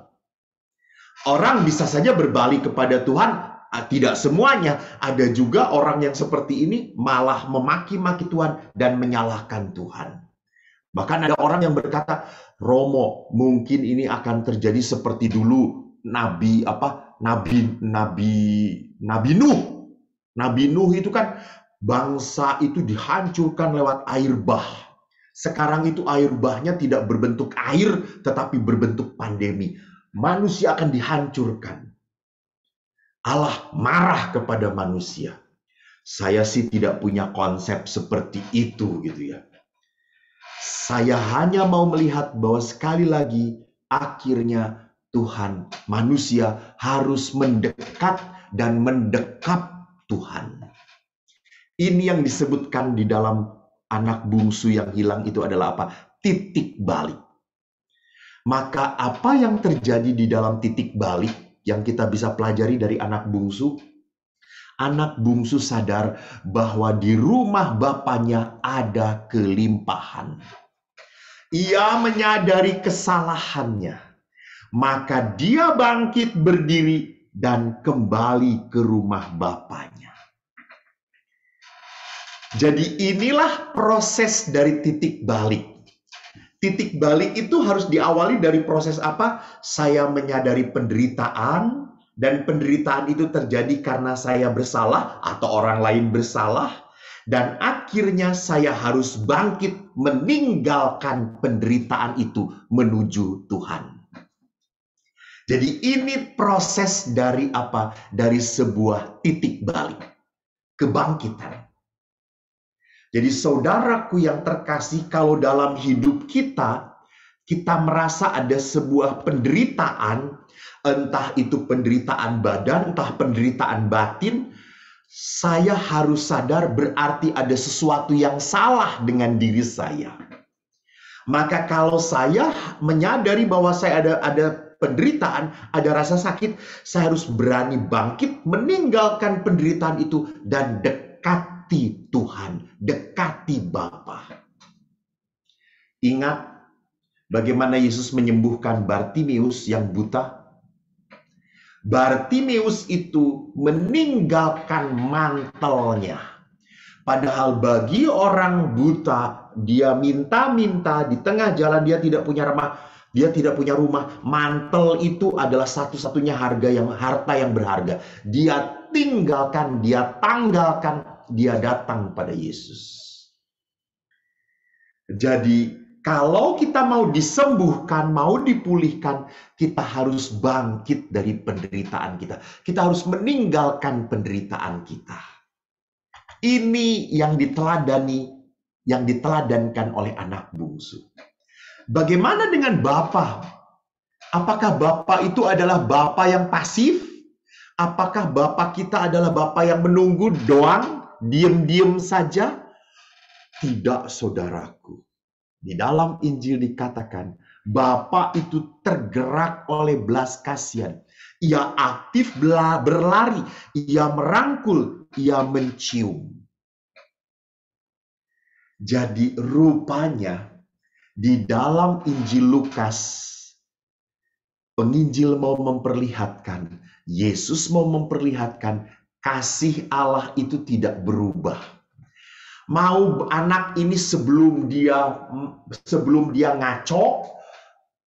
Orang bisa saja berbalik kepada Tuhan, tidak semuanya. Ada juga orang yang seperti ini malah memaki-maki Tuhan dan menyalahkan Tuhan. Bahkan ada orang yang berkata, Romo, mungkin ini akan terjadi seperti dulu Nabi Nuh. Nabi Nuh itu kan bangsa itu dihancurkan lewat air bah. Sekarang itu air bahnya tidak berbentuk air, tetapi berbentuk pandemi. Manusia akan dihancurkan. Allah marah kepada manusia. Saya sih tidak punya konsep seperti itu gitu ya. Saya hanya mau melihat bahwa sekali lagi akhirnya Tuhan, manusia harus mendekat dan mendekap Tuhan. Ini yang disebutkan di dalam anak bungsu yang hilang itu adalah apa? Titik balik. Maka apa yang terjadi di dalam titik balik yang kita bisa pelajari dari anak bungsu? Anak bungsu sadar bahwa di rumah bapaknya ada kelimpahan. Ia menyadari kesalahannya. Maka dia bangkit berdiri dan kembali ke rumah bapaknya. Jadi inilah proses dari titik balik. Titik balik itu harus diawali dari proses apa? Saya menyadari penderitaan, dan penderitaan itu terjadi karena saya bersalah atau orang lain bersalah. Dan akhirnya saya harus bangkit meninggalkan penderitaan itu menuju Tuhan. Jadi ini proses dari apa? Dari sebuah titik balik. Kebangkitan. Jadi saudaraku yang terkasih, kalau dalam hidup kita merasa ada sebuah penderitaan, entah itu penderitaan badan, entah penderitaan batin, saya harus sadar berarti ada sesuatu yang salah dengan diri saya. Maka kalau saya menyadari bahwa saya ada penderitaan, ada rasa sakit, saya harus berani bangkit, meninggalkan penderitaan itu, dan dekati Tuhan, dekati Bapa. Ingat bagaimana Yesus menyembuhkan Bartimeus yang buta. Bartimeus itu meninggalkan mantelnya. Padahal bagi orang buta, dia minta-minta di tengah jalan, dia tidak punya rumah, mantel itu adalah satu-satunya harta yang berharga. Dia tinggalkan, dia tanggalkan, dia datang pada Yesus. Jadi kalau kita mau disembuhkan, mau dipulihkan, kita harus bangkit dari penderitaan kita. Kita harus meninggalkan penderitaan kita. Ini yang diteladankan oleh anak bungsu. Bagaimana dengan Bapa? Apakah Bapa itu adalah Bapa yang pasif? Apakah Bapa kita adalah Bapa yang menunggu doang, diam-diam saja? Tidak, saudaraku. Di dalam Injil dikatakan, Bapa itu tergerak oleh belas kasihan. Ia aktif berlari, ia merangkul, ia mencium. Jadi rupanya Di dalam Injil Lukas, penginjil mau memperlihatkan, Yesus mau memperlihatkan kasih Allah itu tidak berubah. Mau anak ini sebelum dia ngaco,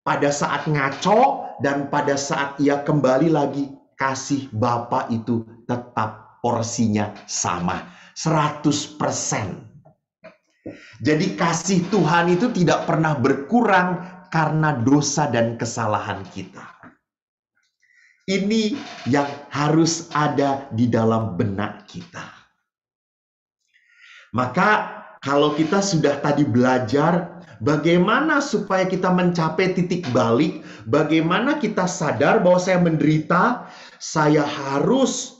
pada saat ngaco dan pada saat ia kembali lagi, kasih Bapa itu tetap porsinya sama, 100%. Jadi kasih Tuhan itu tidak pernah berkurang karena dosa dan kesalahan kita. Ini yang harus ada di dalam benak kita. Maka kalau kita sudah tadi belajar bagaimana supaya kita mencapai titik balik, bagaimana kita sadar bahwa saya menderita, saya harus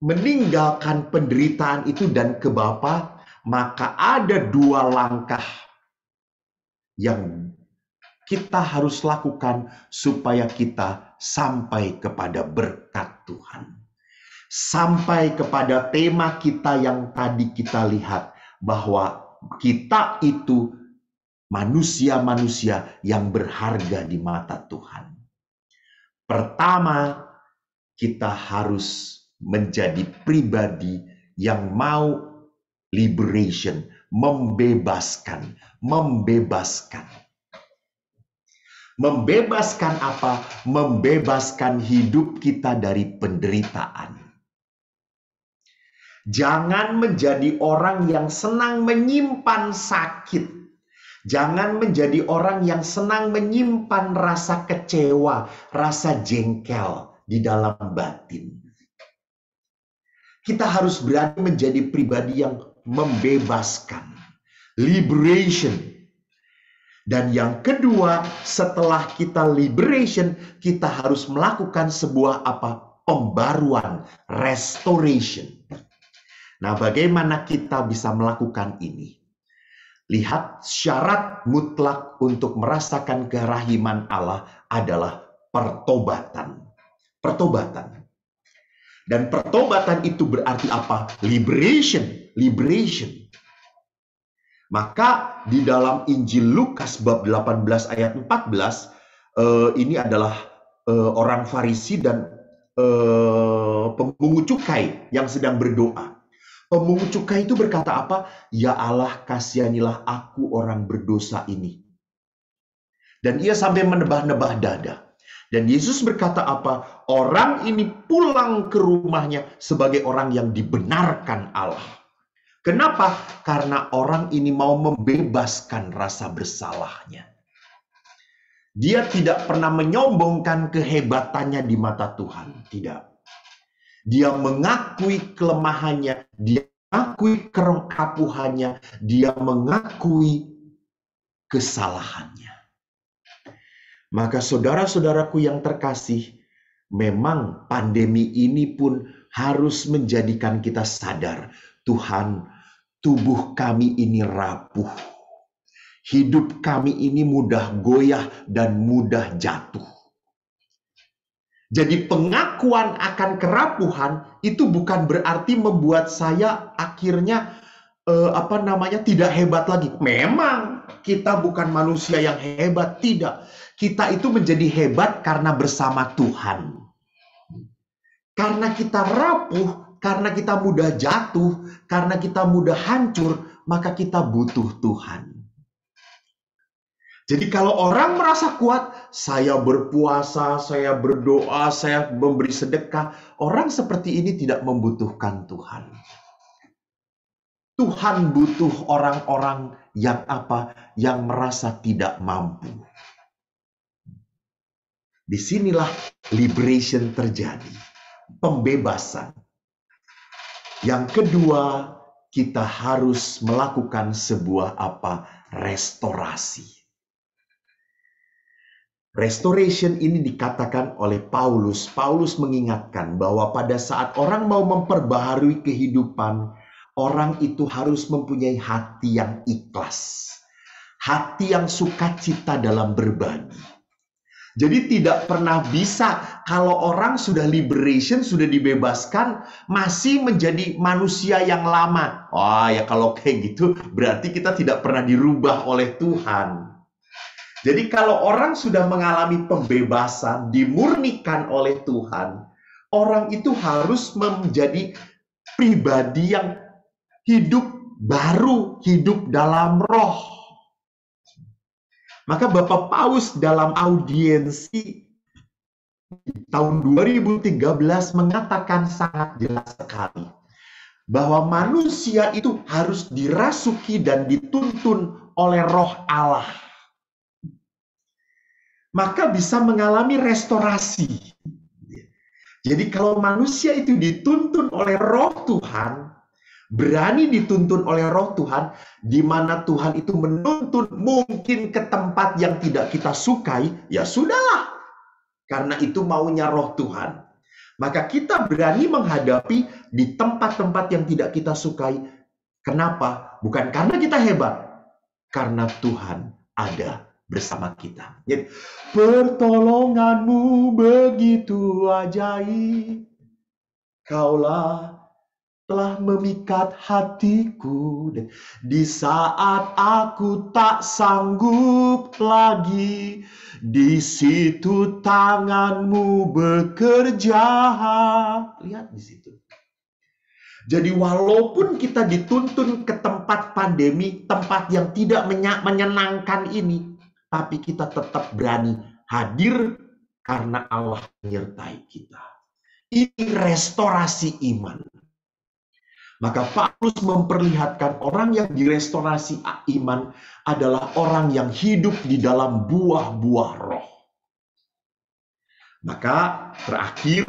meninggalkan penderitaan itu dan ke Bapa, maka ada 2 langkah yang kita harus lakukan supaya kita sampai kepada berkat Tuhan. Sampai kepada tema kita yang tadi kita lihat, bahwa kita itu manusia-manusia yang berharga di mata Tuhan. Pertama, kita harus menjadi pribadi yang mau liberation, membebaskan. Membebaskan apa? Membebaskan hidup kita dari penderitaan. Jangan menjadi orang yang senang menyimpan sakit. Jangan menjadi orang yang senang menyimpan rasa kecewa, rasa jengkel di dalam batin. Kita harus berani menjadi pribadi yang membebaskan. Liberation. Dan yang kedua, setelah kita liberation, kita harus melakukan sebuah pembaruan, restoration. Nah, bagaimana kita bisa melakukan ini? Lihat, syarat mutlak untuk merasakan kerahiman Allah adalah pertobatan. Pertobatan. Dan pertobatan itu berarti apa? Liberation. Maka di dalam Injil Lukas bab 18 ayat 14, ini adalah orang Farisi dan pemungut cukai yang sedang berdoa. Pemungut cukai itu berkata apa? Ya Allah, kasihanilah aku orang berdosa ini. Dan ia sampai menebah-nebah dada. Dan Yesus berkata apa? Orang ini pulang ke rumahnya sebagai orang yang dibenarkan Allah. Kenapa? Karena orang ini mau membebaskan rasa bersalahnya. Dia tidak pernah menyombongkan kehebatannya di mata Tuhan. Tidak. Dia mengakui kelemahannya. Dia mengakui kerapuhannya. Dia mengakui kesalahannya. Maka saudara-saudaraku yang terkasih, memang pandemi ini pun harus menjadikan kita sadar, Tuhan, tubuh kami ini rapuh. Hidup kami ini mudah goyah dan mudah jatuh. Jadi pengakuan akan kerapuhan itu bukan berarti membuat saya akhirnya tidak hebat lagi. Memang kita bukan manusia yang hebat, tidak. Kita itu menjadi hebat karena bersama Tuhan. Karena kita rapuh, karena kita mudah jatuh, karena kita mudah hancur, maka kita butuh Tuhan. Jadi kalau orang merasa kuat, saya berpuasa, saya berdoa, saya memberi sedekah, orang seperti ini tidak membutuhkan Tuhan. Tuhan butuh orang-orang yang Yang merasa tidak mampu. Disinilah liberation terjadi, pembebasan. Yang kedua, kita harus melakukan sebuah restorasi. Restoration ini dikatakan oleh Paulus. Paulus mengingatkan bahwa pada saat orang mau memperbaharui kehidupan, orang itu harus mempunyai hati yang ikhlas. Hati yang sukacita dalam berbagi. Jadi tidak pernah bisa kalau orang sudah liberation, sudah dibebaskan, masih menjadi manusia yang lama. Wah ya kalau kayak gitu berarti kita tidak pernah dirubah oleh Tuhan. Jadi kalau orang sudah mengalami pembebasan, dimurnikan oleh Tuhan, orang itu harus menjadi pribadi yang hidup baru, hidup dalam roh. Maka Bapak Paus dalam audiensi tahun 2013 mengatakan sangat jelas sekali bahwa manusia itu harus dirasuki dan dituntun oleh roh Allah. Maka bisa mengalami restorasi. Jadi kalau manusia itu dituntun oleh roh Tuhan, berani dituntun oleh roh Tuhan, di mana Tuhan itu menuntun mungkin ke tempat yang tidak kita sukai, ya sudahlah. Karena itu maunya roh Tuhan. Maka kita berani menghadapi di tempat-tempat yang tidak kita sukai. Kenapa? Bukan karena kita hebat. Karena Tuhan ada bersama kita. Jadi, pertolonganmu begitu ajaib. Kaulah telah memikat hatiku dan di saat aku tak sanggup lagi, di situ tanganmu bekerja. Lihat di situ. Jadi walaupun kita dituntun ke tempat pandemi, tempat yang tidak menyenangkan ini, tapi kita tetap berani hadir karena Allah menyertai kita. Ini restorasi iman. Maka Paulus memperlihatkan orang yang direstorasi iman adalah orang yang hidup di dalam buah-buah roh. Maka terakhir,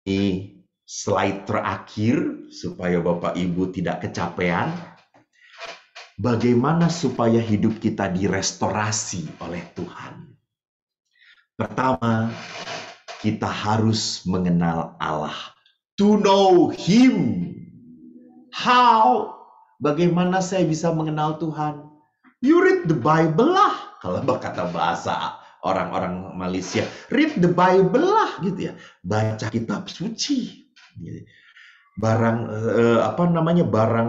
ini slide terakhir supaya Bapak Ibu tidak kecapean. Bagaimana supaya hidup kita direstorasi oleh Tuhan? Pertama, kita harus mengenal Allah. To know Him. How? Bagaimana saya bisa mengenal Tuhan? You read the Bible lah. Kalau kata bahasa orang-orang Malaysia, read the Bible lah gitu ya. Baca kitab suci. Barang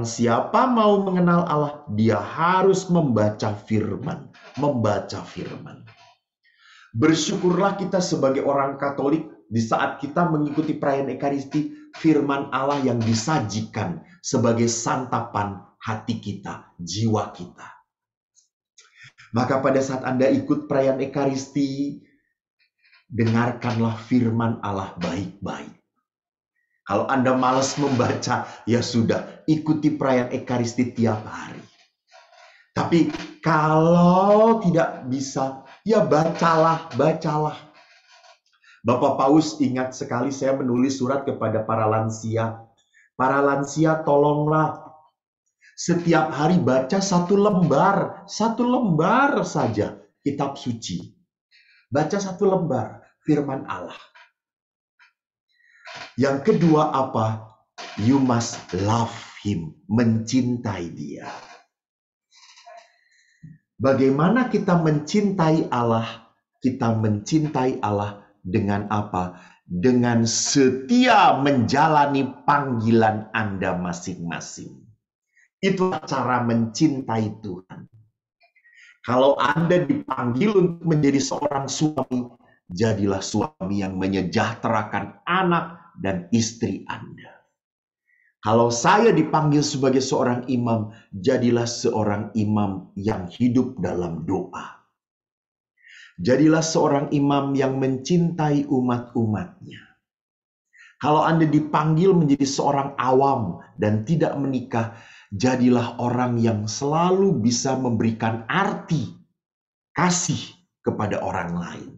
siapa mau mengenal Allah, dia harus membaca firman. Bersyukurlah kita sebagai orang Katolik di saat kita mengikuti perayaan Ekaristi, firman Allah yang disajikan sebagai santapan hati kita, jiwa kita. Maka pada saat Anda ikut perayaan Ekaristi, dengarkanlah firman Allah baik-baik. Kalau Anda malas membaca, ya sudah, ikuti perayaan Ekaristi tiap hari. Tapi kalau tidak bisa, ya bacalah. Bapak Paus ingat sekali saya menulis surat kepada para lansia. Para lansia tolonglah setiap hari baca satu lembar saja kitab suci. Baca satu lembar firman Allah. Yang kedua apa? You must love Him, mencintai Dia. Bagaimana kita mencintai Allah? Kita mencintai Allah dengan apa? Dengan setia menjalani panggilan Anda masing-masing. Itulah cara mencintai Tuhan. Kalau Anda dipanggil untuk menjadi seorang suami, jadilah suami yang menyejahterakan anak dan istri Anda. Kalau saya dipanggil sebagai seorang imam, jadilah seorang imam yang hidup dalam doa. Jadilah seorang imam yang mencintai umat-umatnya. Kalau Anda dipanggil menjadi seorang awam dan tidak menikah, jadilah orang yang selalu bisa memberikan arti kasih kepada orang lain.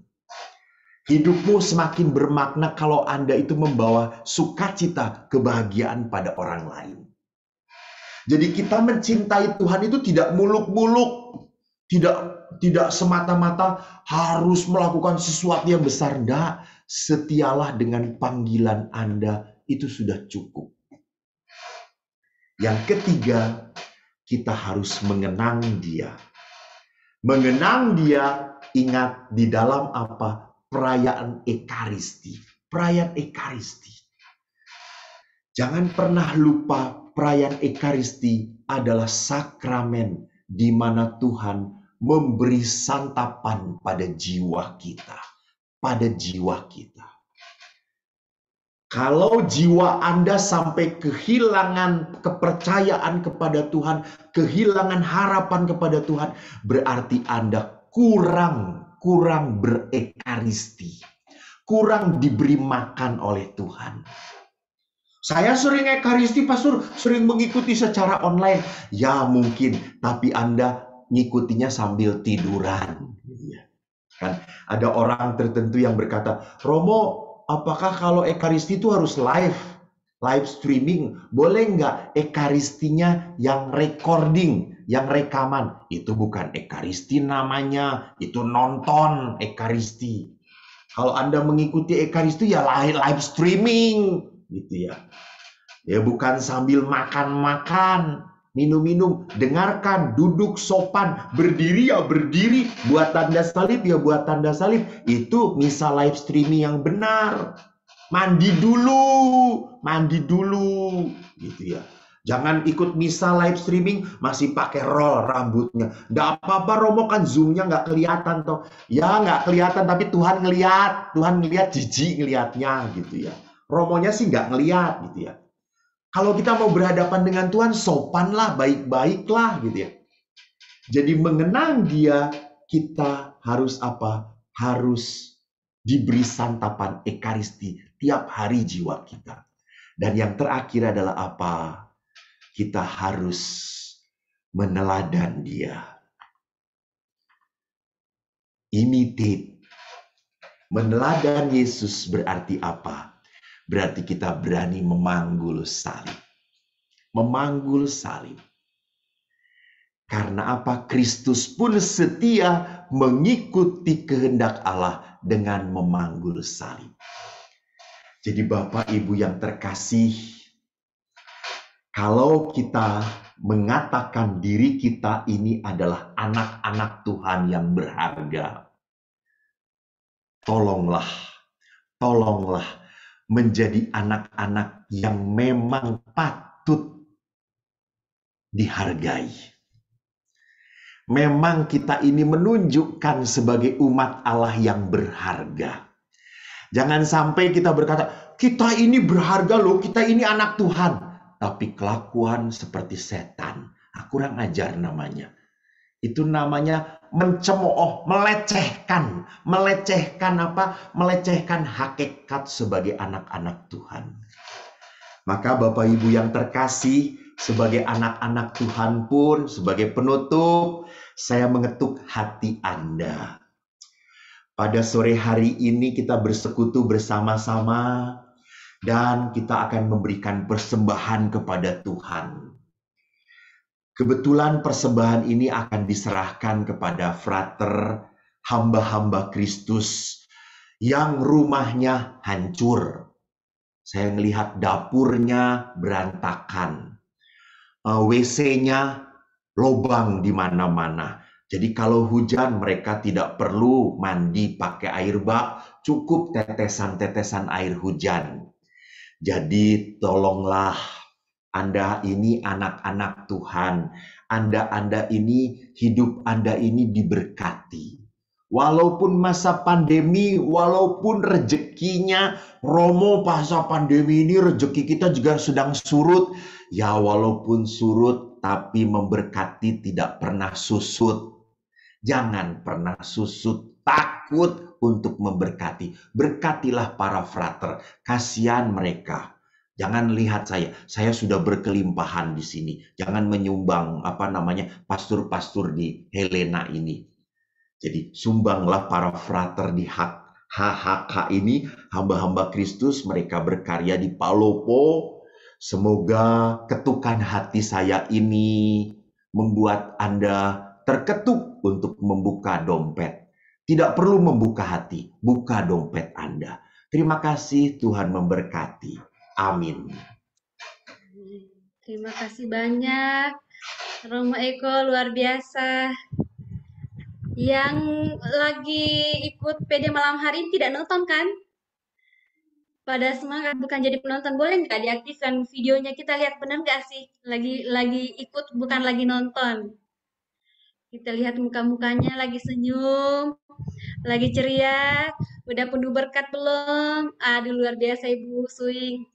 Hidupmu semakin bermakna kalau Anda itu membawa sukacita, kebahagiaan pada orang lain. Jadi kita mencintai Tuhan itu tidak muluk-muluk, tidak semata-mata harus melakukan sesuatu yang besar. Tidak, setialah dengan panggilan Anda, itu sudah cukup. Yang ketiga, kita harus mengenang Dia. Mengenang dia, ingat di dalam apa? Perayaan Ekaristi. Perayaan Ekaristi. Jangan pernah lupa perayaan Ekaristi adalah sakramen di mana Tuhan memberi santapan pada jiwa kita. Pada jiwa kita. Kalau jiwa Anda sampai kehilangan kepercayaan kepada Tuhan, kehilangan harapan kepada Tuhan, berarti Anda kurang berekaristi, kurang diberi makan oleh Tuhan. Saya sering ekaristi, Pastor, sering mengikuti secara online. Ya mungkin, tapi Anda ngikutinya sambil tiduran. Kan ada orang tertentu yang berkata, Romo, apakah kalau ekaristi itu harus live streaming? Boleh nggak ekaristinya yang recording, yang rekaman? Itu bukan ekaristi namanya, itu nonton ekaristi. Kalau Anda mengikuti ekaristi ya live streaming gitu ya. Ya bukan sambil makan-makan, minum-minum, dengarkan, duduk sopan, berdiri ya berdiri, buat tanda salib ya buat tanda salib. Itu misa live streaming yang benar. Mandi dulu gitu ya. Jangan ikut misa live streaming masih pakai roll rambutnya. Nggak apa-apa Romo, kan zoomnya nggak kelihatan toh. Ya nggak kelihatan tapi Tuhan ngeliat, jijik ngeliatnya gitu ya. Romonya sih nggak ngeliat gitu ya. Kalau kita mau berhadapan dengan Tuhan, sopanlah, baik-baiklah gitu ya. Jadi mengenang dia, kita harus apa? Harus diberi santapan ekaristi tiap hari jiwa kita. Dan yang terakhir adalah apa? Kita harus meneladan dia. Imitate. Meneladan Yesus berarti apa? Berarti kita berani memanggul salib. Memanggul salib. Karena apa? Kristus pun setia mengikuti kehendak Allah dengan memanggul salib. Jadi Bapak Ibu yang terkasih, kalau kita mengatakan diri kita ini adalah anak-anak Tuhan yang berharga, tolonglah menjadi anak-anak yang memang patut dihargai. Memang kita ini menunjukkan sebagai umat Allah yang berharga. Jangan sampai kita berkata, kita ini berharga loh, kita ini anak Tuhan. Tapi kelakuan seperti setan. Kurang ajar namanya. Itu namanya mencemooh, melecehkan. Melecehkan apa? Melecehkan hakikat sebagai anak-anak Tuhan. Maka Bapak Ibu yang terkasih, sebagai anak-anak Tuhan pun, sebagai penutup, saya mengetuk hati Anda. Pada sore hari ini kita bersekutu bersama-sama dan kita akan memberikan persembahan kepada Tuhan. Kebetulan persembahan ini akan diserahkan kepada frater hamba-hamba Kristus yang rumahnya hancur. Saya melihat dapurnya berantakan. WC-nya lobang di mana-mana. Jadi kalau hujan mereka tidak perlu mandi pakai air bak, cukup tetesan-tetesan air hujan. Jadi tolonglah, Anda ini anak-anak Tuhan. Anda ini, hidup Anda ini diberkati. Walaupun masa pandemi, walaupun rezekinya, Romo masa pandemi ini rezeki kita juga sedang surut. Ya walaupun surut, tapi memberkati tidak pernah susut. Jangan pernah susut, takut untuk memberkati. Berkatilah para frater, kasihan mereka. Jangan lihat saya sudah berkelimpahan di sini. Jangan menyumbang pastor-pastor di Helena ini. Jadi sumbanglah para frater di HHK ini, hamba-hamba Kristus, mereka berkarya di Palopo. Semoga ketukan hati saya ini membuat Anda terketuk untuk membuka dompet. Tidak perlu membuka hati, buka dompet Anda. Terima kasih, Tuhan memberkati. Amin. Terima kasih banyak, Romo Eko, luar biasa. Yang lagi ikut PD malam hari ini tidak nonton kan? Pada semangat bukan jadi penonton, boleh nggak diaktifkan videonya, kita lihat benar nggak sih lagi ikut bukan lagi nonton. Kita lihat muka-mukanya lagi senyum, lagi ceria, udah penuh berkat belum? Aduh luar biasa Ibu Swing.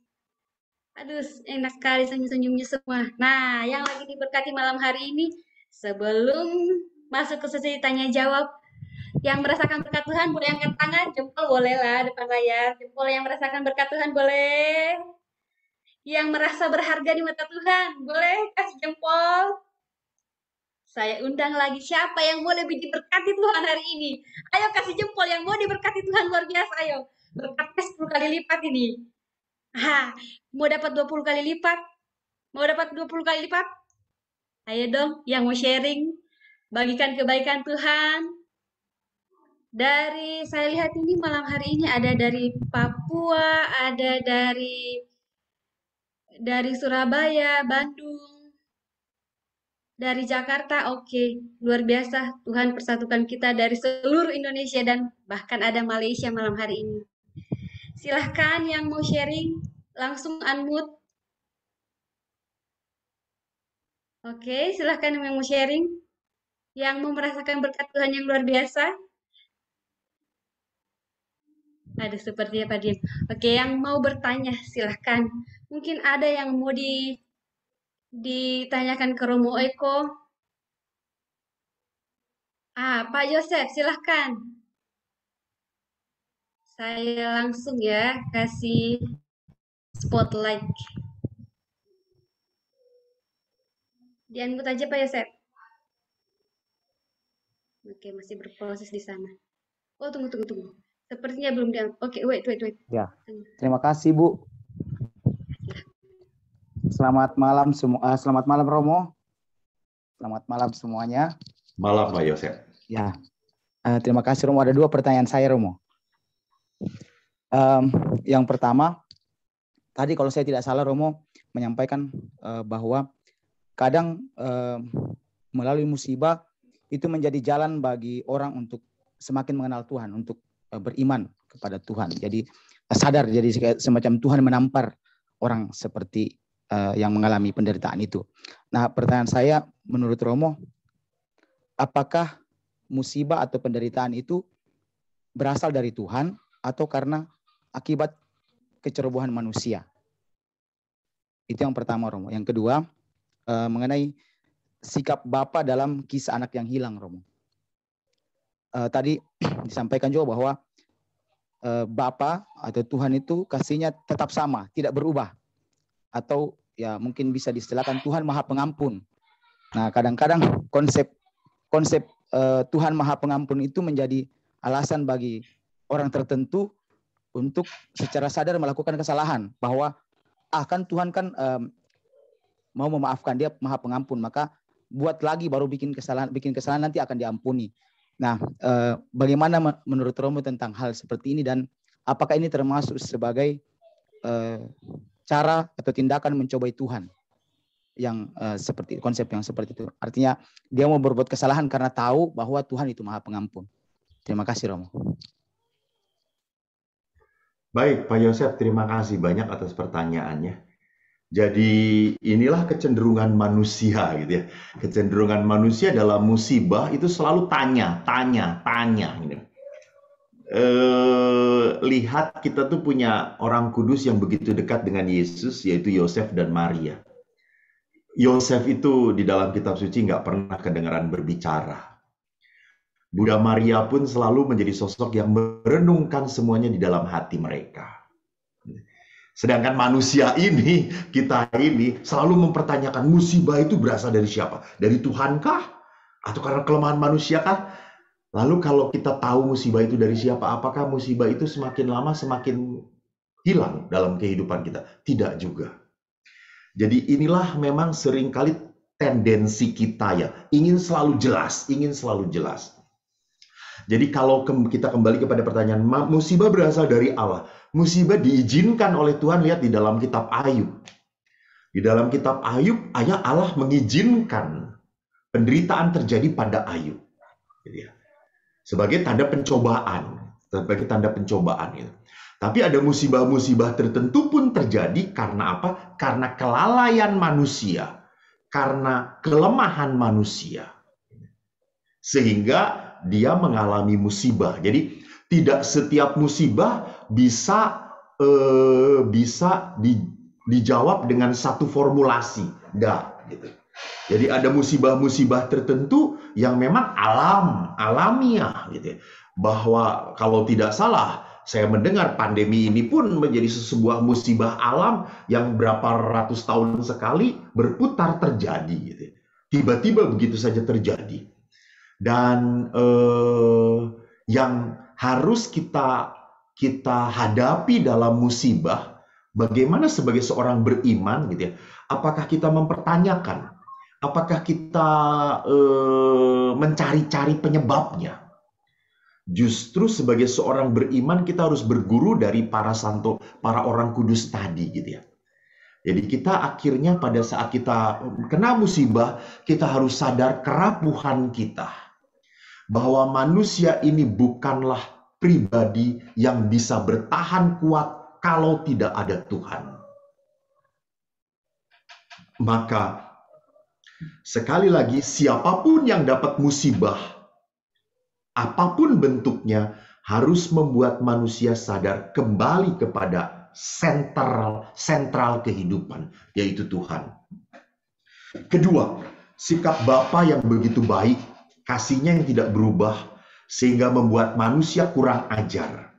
Aduh enak sekali senyum-senyumnya semua. Nah yang lagi diberkati malam hari ini, sebelum masuk ke sesi tanya jawab, yang merasakan berkat Tuhan boleh angkat tangan, jempol boleh lah depan layar. Jempol yang merasakan berkat Tuhan boleh. Yang merasa berharga di mata Tuhan, boleh kasih jempol. Saya undang lagi siapa yang mau lebih diberkati Tuhan hari ini. Ayo kasih jempol yang mau diberkati Tuhan luar biasa, ayo. Berkatnya 10 kali lipat ini. Mau dapat 20 kali lipat? Mau dapat 20 kali lipat? Ayo dong, yang mau sharing, bagikan kebaikan Tuhan. Dari saya lihat ini malam hari ini ada dari Papua, ada dari Surabaya, Bandung, dari Jakarta. Oke, luar biasa. Tuhan persatukan kita dari seluruh Indonesia dan bahkan ada Malaysia malam hari ini. Silahkan yang mau sharing, langsung unmute. Oke, silahkan yang mau sharing, yang mau merasakan berkat Tuhan yang luar biasa. Ada seperti apa dia? Oke, yang mau bertanya silahkan. Mungkin ada yang mau ditanyakan ke Romo Eko. Pak Yosef, silahkan. Saya langsung ya kasih spotlight. Di-unmute aja Pak Yosef. Oke, masih berproses di sana. Oh, tunggu. Sepertinya belum di. Oke, wait. Ya, terima kasih Bu. Selamat malam semua. Selamat malam Romo. Selamat malam semuanya. Malam Pak Yosef. Ya, terima kasih Romo. Ada 2 pertanyaan saya Romo. Yang pertama, tadi kalau saya tidak salah Romo menyampaikan bahwa kadang melalui musibah itu menjadi jalan bagi orang untuk semakin mengenal Tuhan, untuk beriman kepada Tuhan. Jadi sadar, jadi semacam Tuhan menampar orang seperti yang mengalami penderitaan itu. Nah, pertanyaan saya menurut Romo, apakah musibah atau penderitaan itu berasal dari Tuhan atau karena akibat kecerobohan manusia? Itu yang pertama Romo. Yang kedua, mengenai sikap Bapa dalam kisah anak yang hilang Romo. Tadi disampaikan juga bahwa Bapa atau Tuhan itu kasihnya tetap sama, tidak berubah. Atau ya mungkin bisa diistilahkan Tuhan Maha Pengampun. Nah, kadang-kadang konsep Tuhan Maha Pengampun itu menjadi alasan bagi orang tertentu untuk secara sadar melakukan kesalahan, bahwa kan Tuhan kan mau memaafkan, dia Maha Pengampun, maka buat lagi baru bikin kesalahan nanti akan diampuni. Nah, bagaimana menurut Romo tentang hal seperti ini, dan apakah ini termasuk sebagai cara atau tindakan mencobai Tuhan yang seperti konsep yang seperti itu? Artinya dia mau berbuat kesalahan karena tahu bahwa Tuhan itu Maha Pengampun. Terima kasih Romo. Baik Pak Yosef, terima kasih banyak atas pertanyaannya. Jadi inilah kecenderungan manusia gitu ya. Kecenderungan manusia dalam musibah itu selalu tanya. Gitu. Lihat kita tuh punya orang kudus yang begitu dekat dengan Yesus, yaitu Yosef dan Maria. Yosef itu di dalam kitab suci nggak pernah kedengaran berbicara. Bunda Maria pun selalu menjadi sosok yang merenungkan semuanya di dalam hati mereka. Sedangkan manusia ini, kita ini selalu mempertanyakan musibah itu berasal dari siapa? Dari Tuhan kah? Atau karena kelemahan manusia kah? Lalu kalau kita tahu musibah itu dari siapa, apakah musibah itu semakin lama semakin hilang dalam kehidupan kita? Tidak juga. Jadi inilah memang seringkali tendensi kita ya, ingin selalu jelas. Jadi kalau kita kembali kepada pertanyaan, musibah berasal dari Allah. Musibah diizinkan oleh Tuhan, lihat di dalam kitab Ayub. Di dalam kitab Ayub, Allah mengizinkan penderitaan terjadi pada Ayub. sebagai tanda pencobaan, sebagai tanda pencobaan gitu. Tapi ada musibah-musibah tertentu pun terjadi karena apa? Karena kelalaian manusia, karena kelemahan manusia, sehingga dia mengalami musibah. Jadi tidak setiap musibah bisa dijawab dengan satu formulasi, enggak gitu. Jadi ada musibah-musibah tertentu yang memang alamiah gitu. Bahwa kalau tidak salah, saya mendengar pandemi ini pun menjadi sebuah musibah alam yang berapa ratus tahun sekali berputar terjadi gitu. Tiba-tiba begitu saja terjadi. Dan yang harus kita hadapi dalam musibah, bagaimana sebagai seorang beriman gitu ya, apakah kita mempertanyakan, apakah kita mencari-cari penyebabnya. Justru sebagai seorang beriman kita harus berguru dari para orang kudus tadi gitu ya. Jadi kita akhirnya pada saat kita kena musibah, kita harus sadar kerapuhan kita. Bahwa manusia ini bukanlah pribadi yang bisa bertahan kuat kalau tidak ada Tuhan. Maka sekali lagi, siapapun yang dapat musibah, apapun bentuknya, harus membuat manusia sadar kembali kepada sentral kehidupan, yaitu Tuhan. Kedua, sikap Bapa yang begitu baik, kasihnya yang tidak berubah, sehingga membuat manusia kurang ajar.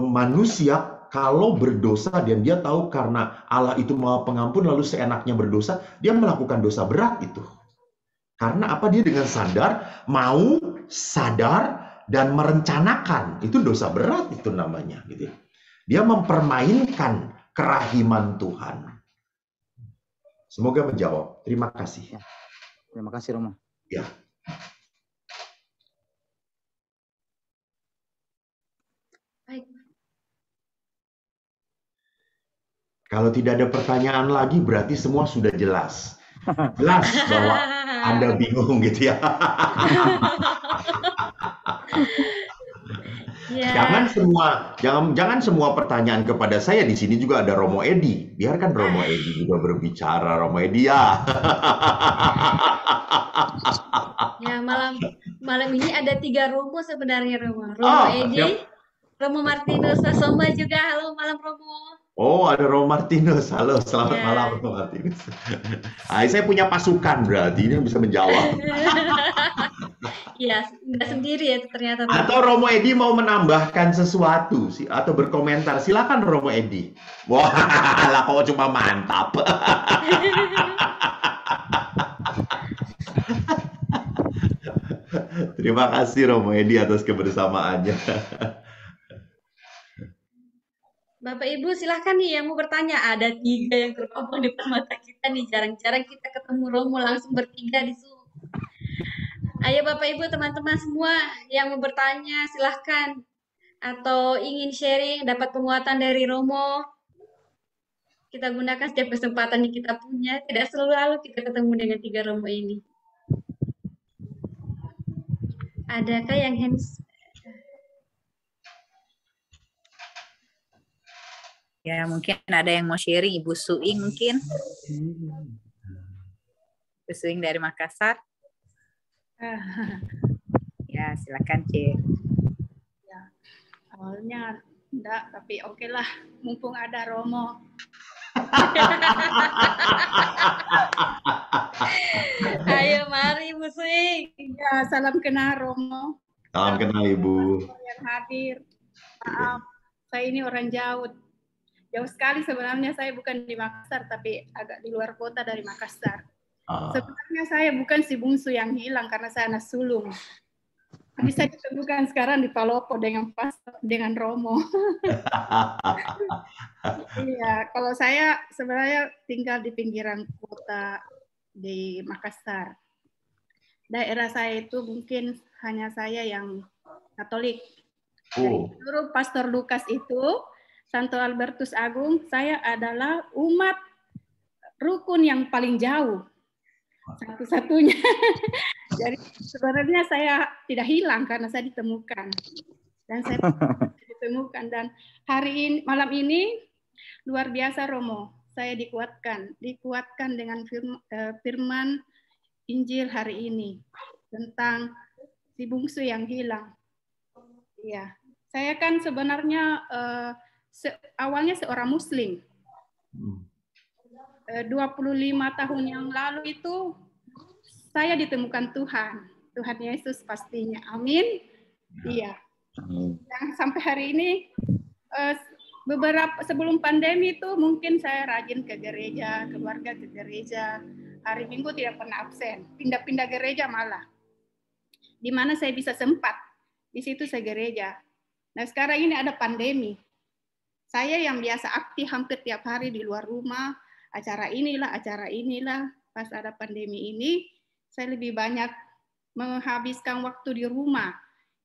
Manusia kalau berdosa dan dia tahu karena Allah itu Maha Pengampun lalu seenaknya berdosa, dia melakukan dosa berat itu. Karena apa? Dia dengan sadar dan merencanakan. Itu dosa berat itu namanya gitu. Dia mempermainkan kerahiman Tuhan. Semoga menjawab. Terima kasih. Terima kasih, Romo. Ya. Baik. Kalau tidak ada pertanyaan lagi, berarti semua sudah jelas. Jelas bahwa Anda bingung gitu ya. Ya. Jangan semua pertanyaan kepada saya. Di sini juga ada Romo Edi. Biarkan Romo Edi juga berbicara. Romo Edi ya. Ya, malam ini ada 3 Romo sebenarnya, Romo. Romo Edi, Siap. Romo Martinus Sasomba juga. Halo malam, Romo. Oh, ada Romo Martinus. Halo, selamat Ya. malam Romo Martinus. Saya punya pasukan berarti ini bisa menjawab. Iya, nggak sendiri ya ternyata. Romo. Atau Romo Edi mau menambahkan sesuatu sih atau berkomentar, silakan Romo Edi. Wah, lah kok cuma mantap. Terima kasih Romo Edi atas kebersamaannya. Bapak Ibu silahkan nih yang mau bertanya. Ada 3 yang terpampang di depan mata kita nih. Jarang-jarang kita ketemu Romo langsung bertiga di Zoom. Ayo Bapak Ibu teman-teman semua yang mau bertanya silahkan. Atau ingin sharing dapat penguatan dari Romo. Kita gunakan setiap kesempatan yang kita punya. Tidak selalu kita ketemu dengan 3 Romo ini. Adakah yang hands? Ya, mungkin ada yang mau sharing, Ibu Suing mungkin. Ibu Suing dari Makassar. Ya, silakan, Cik. Ya, awalnya enggak, tapi oke lah, mumpung ada Romo. Ayo, mari Ibu Suing. Ya, salam kenal Romo. Salam kenal Ibu. Yang hadir. Maaf, saya ini orang jauh. Jauh sekali sebenarnya, saya bukan di Makassar, tapi agak di luar kota dari Makassar. Sebenarnya saya bukan si bungsu yang hilang karena saya anak sulung. Bisa ditemukan sekarang di Palopo dengan Romo. Iya, kalau saya sebenarnya tinggal di pinggiran kota di Makassar. Daerah saya itu mungkin hanya saya yang Katolik. Dari seluruh Pastor Lukas itu, Santo Albertus Agung, saya adalah umat rukun yang paling jauh. satu-satunya. Jadi sebenarnya saya tidak hilang karena saya ditemukan. Dan saya ditemukan. Dan hari ini, malam ini, luar biasa Romo. Saya dikuatkan dengan firman Injil hari ini tentang si bungsu yang hilang. Iya, saya kan sebenarnya awalnya seorang Muslim. 25 tahun yang lalu itu saya ditemukan Tuhan Yesus pastinya. Amin. Iya. Dan sampai hari ini beberapa sebelum pandemi itu mungkin saya rajin ke gereja, keluarga ke gereja. Hari Minggu tidak pernah absen, pindah-pindah gereja malah. Di mana saya bisa sempat, di situ saya gereja. Nah sekarang ini ada pandemi. Saya yang biasa aktif hampir tiap hari di luar rumah, acara inilah. Pas ada pandemi ini, saya lebih banyak menghabiskan waktu di rumah.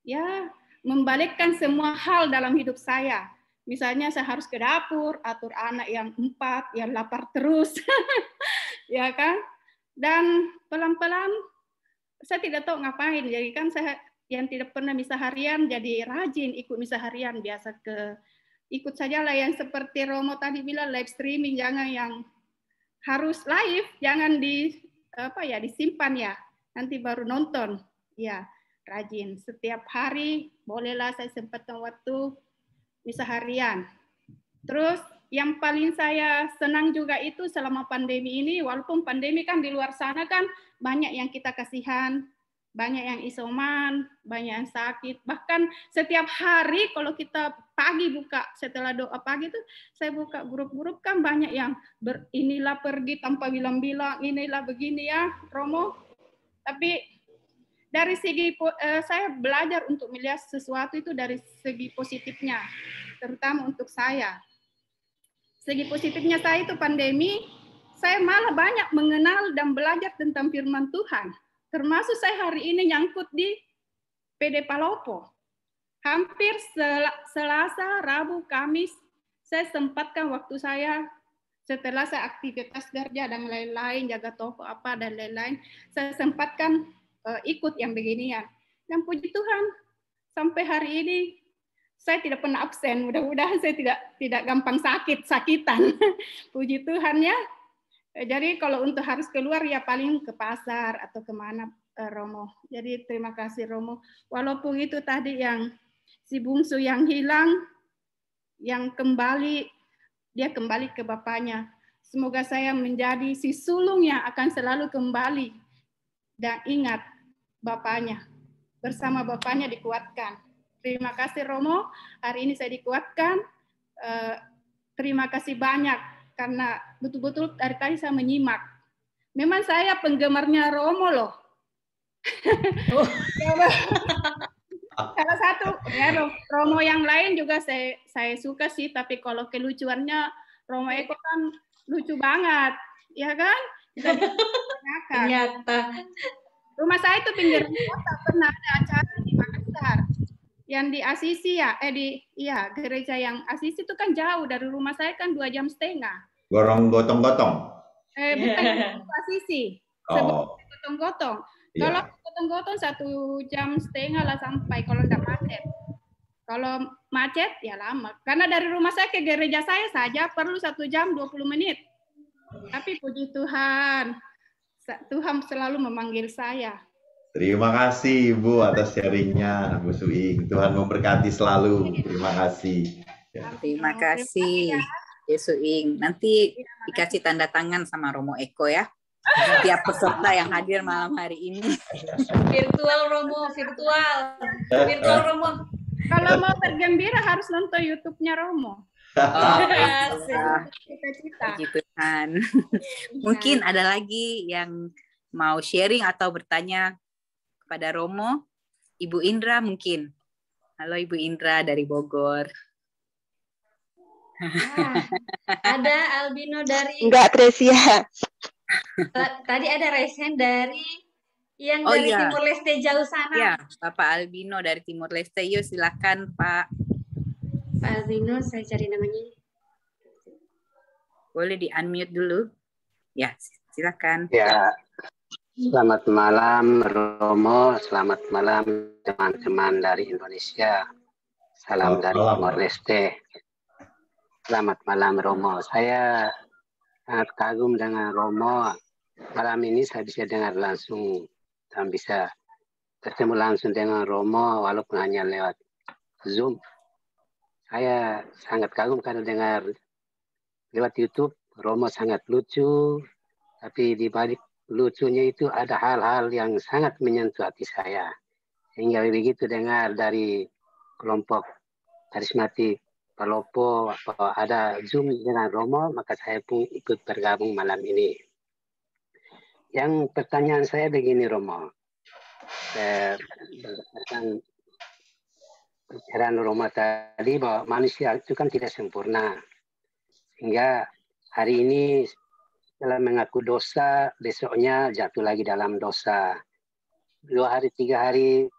Ya, membalikkan semua hal dalam hidup saya. Misalnya saya harus ke dapur, atur anak yang 4, yang lapar terus. Ya kan? Dan pelan-pelan saya tidak tahu ngapain. Jadi kan saya yang tidak pernah misa harian jadi rajin ikut misa harian, biasa ikut sajalah yang seperti Romo tadi bilang live streaming, jangan yang harus live, jangan disimpan ya. Nanti baru nonton. Ya, rajin setiap hari bolehlah saya sempatkan waktu misa harian. Terus yang paling saya senang juga itu selama pandemi ini, walaupun pandemi kan di luar sana kan banyak yang kita kasihan, banyak yang isoman, banyak yang sakit. Bahkan setiap hari kalau kita pagi buka, setelah doa pagi itu saya buka grup-grup kan banyak yang inilah pergi tanpa bilang-bilang, inilah begini ya Romo. Tapi dari segi saya belajar untuk melihat sesuatu itu dari segi positifnya, terutama untuk saya. Segi positifnya saya itu pandemi, saya malah banyak mengenal dan belajar tentang firman Tuhan. Termasuk saya hari ini nyangkut di PD Palopo. Hampir Selasa, Rabu, Kamis, saya sempatkan waktu saya setelah saya aktivitas kerja dan lain-lain, jaga toko apa dan lain-lain, saya sempatkan ikut yang beginian. Dan puji Tuhan, sampai hari ini saya tidak pernah absen. Mudah-mudahan saya tidak gampang sakitan. Puji Tuhan ya. Jadi kalau untuk harus keluar ya paling ke pasar atau kemana Romo. Jadi terima kasih Romo. Walaupun itu tadi yang si bungsu yang hilang, yang dia kembali ke bapaknya. Semoga saya menjadi si sulung yang akan selalu kembali dan ingat bapaknya. Bersama bapaknya dikuatkan. Terima kasih Romo, hari ini saya dikuatkan. Terima kasih banyak, karena betul-betul dari tadi saya menyimak. Memang saya penggemarnya Romo loh. Salah satu, ya Romo yang lain juga saya suka sih, tapi kalau kelucuannya Romo Eko kan lucu banget, ya kan? Ternyata. Rumah saya itu pinggir kota, pernah ada acara di Makassar. Yang di Asisi ya, gereja yang Asisi itu kan jauh dari rumah saya kan 2,5 jam. Gorong gotong-gotong. Bukan Asisi. Sebelum gotong-gotong. Kalau gotong-gotong 1,5 jam lah sampai kalau tidak macet. Kalau macet ya lama. Karena dari rumah saya ke gereja saya saja perlu 1 jam 20 menit. Tapi puji Tuhan, Tuhan selalu memanggil saya. Terima kasih Ibu atas sharingnya, Bu Suing. Tuhan memberkati selalu. Terima kasih. Ya. Terima kasih, Bu Suing. Nanti dikasih tanda tangan sama Romo Eko ya. Setiap peserta yang hadir malam hari ini. Virtual Romo, virtual Romo. Kalau mau bergembira harus nonton YouTube-nya Romo. Puji Tuhan. Mungkin ada lagi yang mau sharing atau bertanya kepada Romo. Ibu Indra mungkin. Halo Ibu Indra dari Bogor. Ada Albino dari... Enggak, Tresia. Tadi ada Resen dari yang dari Timur Leste jauh sana. Ya, Bapak Albino dari Timur Leste. Yuk silakan Pak. Pak Albino, saya cari namanya. Boleh di-unmute dulu? Ya, silakan. Ya. Selamat malam Romo, selamat malam teman-teman dari Indonesia. Salam dari Timor Leste. Selamat malam Romo. Saya sangat kagum dengan Romo. Malam ini saya bisa dengar langsung dan bisa bertemu langsung dengan Romo walaupun hanya lewat Zoom. Saya sangat kagum karena dengar lewat YouTube Romo sangat lucu, tapi di balik lucunya itu ada hal-hal yang sangat menyentuh hati saya. Hingga begitu dengar dari kelompok karismatik Palopo bahwa ada Zoom dengan Romo, maka saya pun ikut bergabung malam ini. Yang pertanyaan saya begini Romo, berdasarkan pikiran Romo tadi bahwa manusia itu kan tidak sempurna, sehingga hari ini setelah mengaku dosa, besoknya jatuh lagi dalam dosa. 2 hari, 3 hari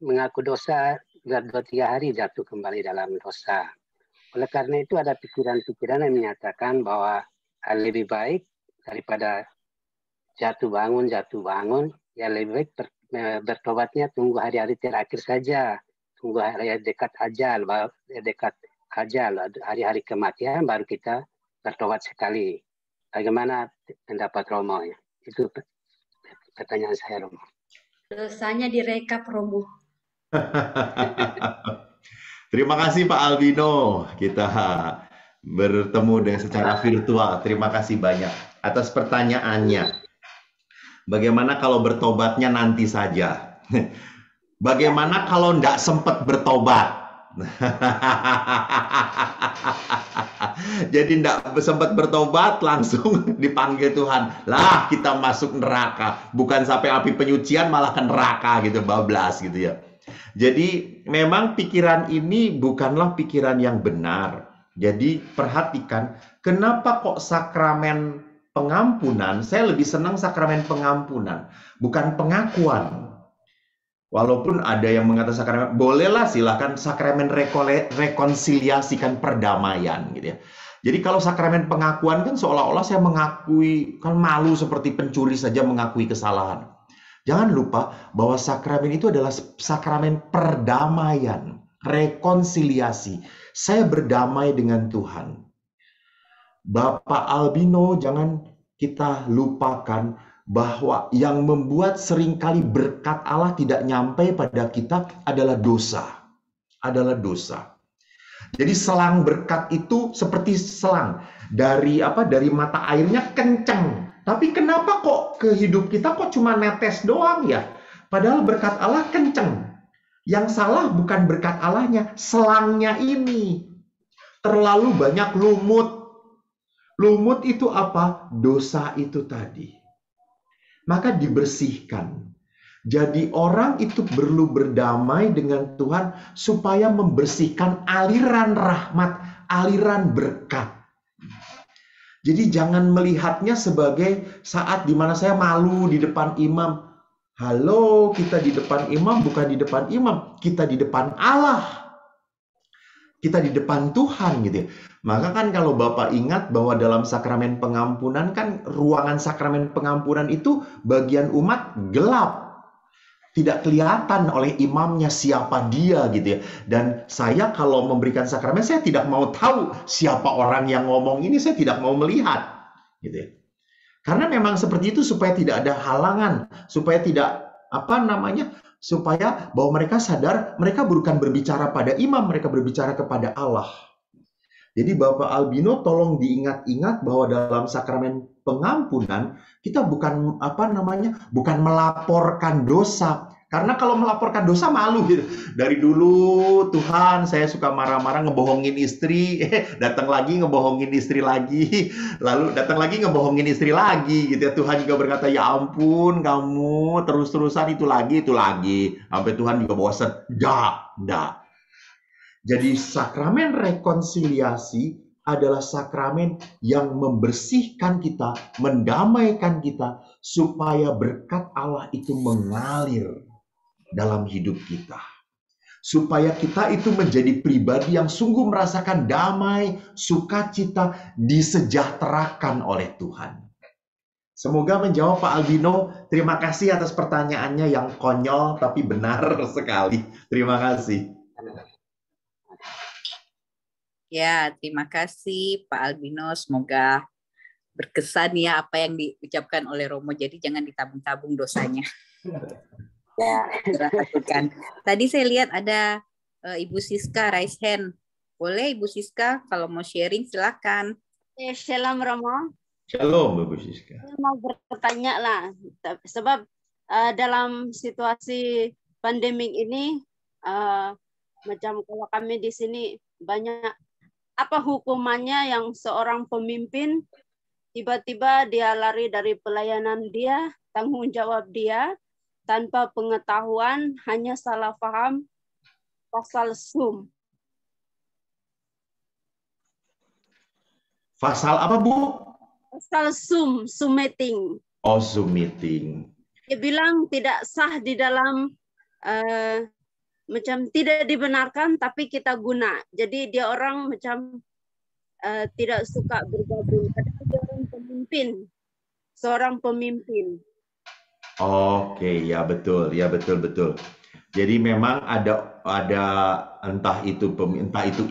mengaku dosa, 2-3 hari jatuh kembali dalam dosa. Oleh karena itu ada pikiran-pikiran yang menyatakan bahwa lebih baik daripada jatuh bangun, ya lebih baik bertobatnya tunggu hari-hari terakhir saja. Tunggu hari dekat ajal, hari-hari kematian baru kita bertobat sekali. Bagaimana pendapat Romo? Itu pertanyaan saya, Romo. Dosanya direkap, Romo. Terima kasih Pak Albino. Kita bertemu dengan secara virtual. Terima kasih banyak atas pertanyaannya. Bagaimana kalau bertobatnya nanti saja? Bagaimana kalau tidak sempat bertobat? Jadi tidak sempat bertobat langsung dipanggil Tuhan. Lah kita masuk neraka. Bukan sampai api penyucian malah ke neraka gitu, bablas gitu ya. Jadi memang pikiran ini bukanlah pikiran yang benar. Jadi perhatikan kenapa kok sakramen pengampunan, saya lebih senang sakramen pengampunan, bukan pengakuan. Walaupun ada yang mengatakan sakramen, bolehlah silakan sakramen rekonsiliasikan perdamaian gitu ya. Jadi kalau sakramen pengakuan kan seolah-olah saya mengakui, kan malu seperti pencuri saja mengakui kesalahan. Jangan lupa bahwa sakramen itu adalah sakramen perdamaian, rekonsiliasi. Saya berdamai dengan Tuhan. Bapak Albino, jangan kita lupakan bahwa yang membuat seringkali berkat Allah tidak nyampe pada kita adalah dosa. Adalah dosa. Jadi selang berkat itu seperti selang dari mata airnya kenceng. Tapi kenapa kok ke hidup kita kok cuma netes doang ya? Padahal berkat Allah kenceng. Yang salah bukan berkat Allahnya, selangnya ini. Terlalu banyak lumut. Lumut itu apa? Dosa itu tadi. Maka dibersihkan. Jadi orang itu perlu berdamai dengan Tuhan supaya membersihkan aliran rahmat, aliran berkat. Jadi jangan melihatnya sebagai saat di mana saya malu di depan imam. Halo, kita di depan imam bukan di depan imam, kita di depan Allah. Kita di depan Tuhan gitu ya. Maka kan kalau Bapak ingat bahwa dalam sakramen pengampunan kan ruangan sakramen pengampunan itu bagian umat gelap. Tidak kelihatan oleh imamnya siapa dia gitu ya. Dan saya kalau memberikan sakramen saya tidak mau tahu siapa orang yang ngomong ini, saya tidak mau melihat gitu ya. Karena memang seperti itu supaya tidak ada halangan, supaya tidak supaya bahwa mereka sadar mereka bukan berbicara pada imam, mereka berbicara kepada Allah. Jadi Bapak Albino tolong diingat-ingat bahwa dalam sakramen pengampunan kita bukan bukan melaporkan dosa. Karena kalau melaporkan dosa malu gitu. Dari dulu Tuhan saya suka marah-marah ngebohongin istri, datang lagi ngebohongin istri lagi, lalu datang lagi ngebohongin istri lagi gitu ya. Tuhan juga berkata, "Ya ampun, kamu terus-terusan itu lagi." Sampai Tuhan juga bosan. Enggak. Jadi sakramen rekonsiliasi adalah sakramen yang membersihkan kita, mendamaikan kita, supaya berkat Allah itu mengalir dalam hidup kita. Supaya kita itu menjadi pribadi yang sungguh merasakan damai, sukacita, disejahterakan oleh Tuhan. Semoga menjawab Pak Albino. Terima kasih atas pertanyaannya yang konyol tapi benar sekali. Terima kasih. Ya, terima kasih Pak Albino. Semoga berkesan ya apa yang diucapkan oleh Romo. Jadi jangan ditabung-tabung dosanya. Ya, lakukan. Tadi saya lihat ada Ibu Siska raise hand. Boleh Ibu Siska kalau mau sharing silakan. Shalom Romo. Shalom Ibu Siska. Saya mau bertanya lah, sebab dalam situasi pandemik ini, macam kalau kami di sini banyak, apa hukumannya yang seorang pemimpin tiba-tiba dia lari dari pelayanan dia, tanggung jawab dia, tanpa pengetahuan, hanya salah paham pasal Zoom. Pasal apa, Bu? Pasal Zoom meeting. Oh, Zoom meeting. Dia bilang tidak sah di dalam, macam tidak dibenarkan, tapi kita guna. Jadi dia orang macam tidak suka bergabung. Padahal dia orang pemimpin, seorang pemimpin. Oke, ya betul, betul. Jadi memang ada entah itu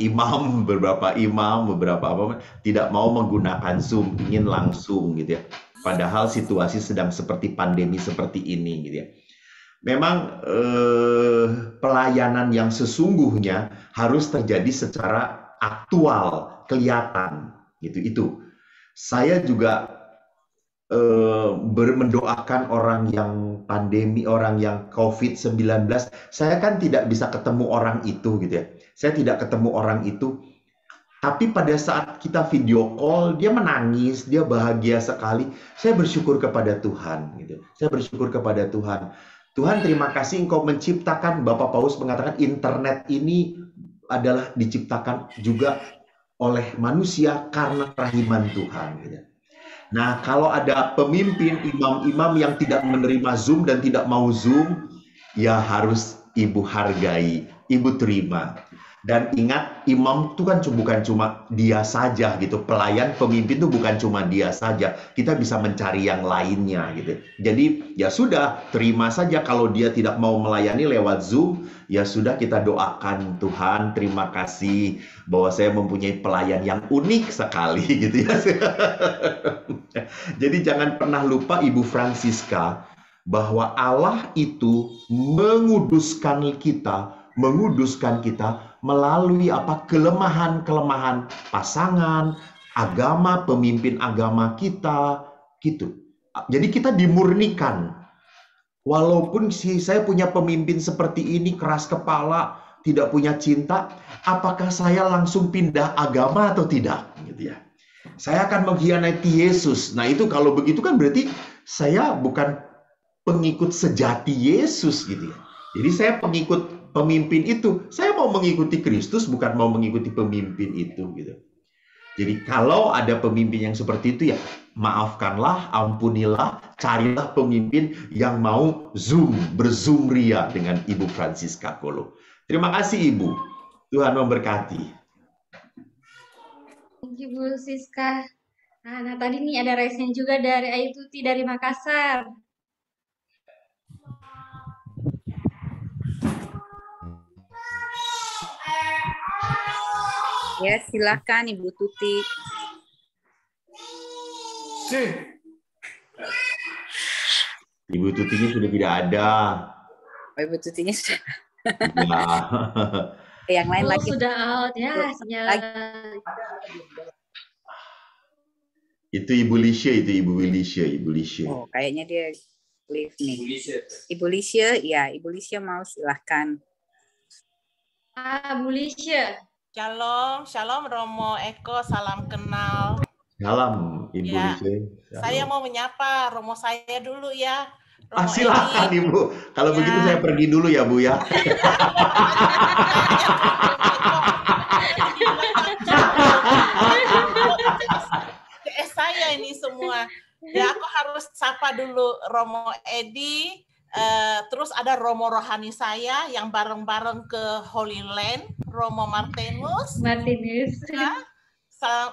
imam, beberapa apa tidak mau menggunakan Zoom, ingin langsung gitu ya. Padahal situasi sedang seperti pandemi seperti ini gitu ya. Memang pelayanan yang sesungguhnya harus terjadi secara aktual, kelihatan gitu itu. Saya juga mendoakan orang yang pandemi, orang yang COVID-19. Saya kan tidak bisa ketemu orang itu gitu ya. Saya tidak ketemu orang itu. Tapi pada saat kita video call, dia menangis, dia bahagia sekali. Saya bersyukur kepada Tuhan gitu. Saya bersyukur kepada Tuhan. Tuhan, terima kasih Engkau menciptakan, Bapak Paulus mengatakan internet ini adalah diciptakan juga oleh manusia karena kerahiman Tuhan gitu. Nah, kalau ada pemimpin, imam-imam yang tidak menerima Zoom dan tidak mau Zoom, ya harus Ibu hargai, Ibu terima. Dan ingat, imam itu kan bukan cuma dia saja gitu. Pelayan, pemimpin itu bukan cuma dia saja. Kita bisa mencari yang lainnya gitu. Jadi ya sudah, terima saja kalau dia tidak mau melayani lewat Zoom. Ya sudah, kita doakan Tuhan, terima kasih bahwa saya mempunyai pelayan yang unik sekali gitu ya. Jadi jangan pernah lupa Ibu Francisca bahwa Allah itu menguduskan kita melalui kelemahan-kelemahan pasangan, agama, pemimpin agama kita gitu. Jadi kita dimurnikan. Walaupun saya punya pemimpin seperti ini keras kepala, tidak punya cinta, apakah saya langsung pindah agama atau tidak gitu ya. Saya akan mengkhianati Yesus. Nah, itu kalau begitu kan berarti saya bukan pengikut sejati Yesus gitu ya. Jadi saya pengikut pemimpin itu. Saya mau mengikuti Kristus, bukan mau mengikuti pemimpin itu gitu. Jadi kalau ada pemimpin yang seperti itu ya maafkanlah, ampunilah, carilah pemimpin yang mau berzoom ria dengan Ibu Francisca Kolo. Terima kasih Ibu. Tuhan memberkati. Thank you Bu Siska. Nah tadi nih ada raise-nya juga dari Ayu Tuti dari Makassar. Ya, silakan Ibu Tuti. Ibu Tutinya sudah tidak ada. Oh, Ibu Tutinya sudah. Ya. Yang lain lagi. Sudah out ya, sinyal. Itu Ibu Lisha, Ibu Lisha. Oh, kayaknya dia live nih. Ibu Lisha, ya, Ibu Lisha mau silahkan. Bu Lisha. Shalom Romo Eko, salam kenal. Salam Ibu Lisha. Saya mau menyapa Romo saya dulu ya. Romo silakan Ibu. Kalau begitu saya pergi dulu ya Bu ya. Saya ini semua. Ya aku harus sapa dulu Romo Edi. Terus ada Romo rohani saya yang bareng-bareng ke Holy Land, Romo Martinus. Ya.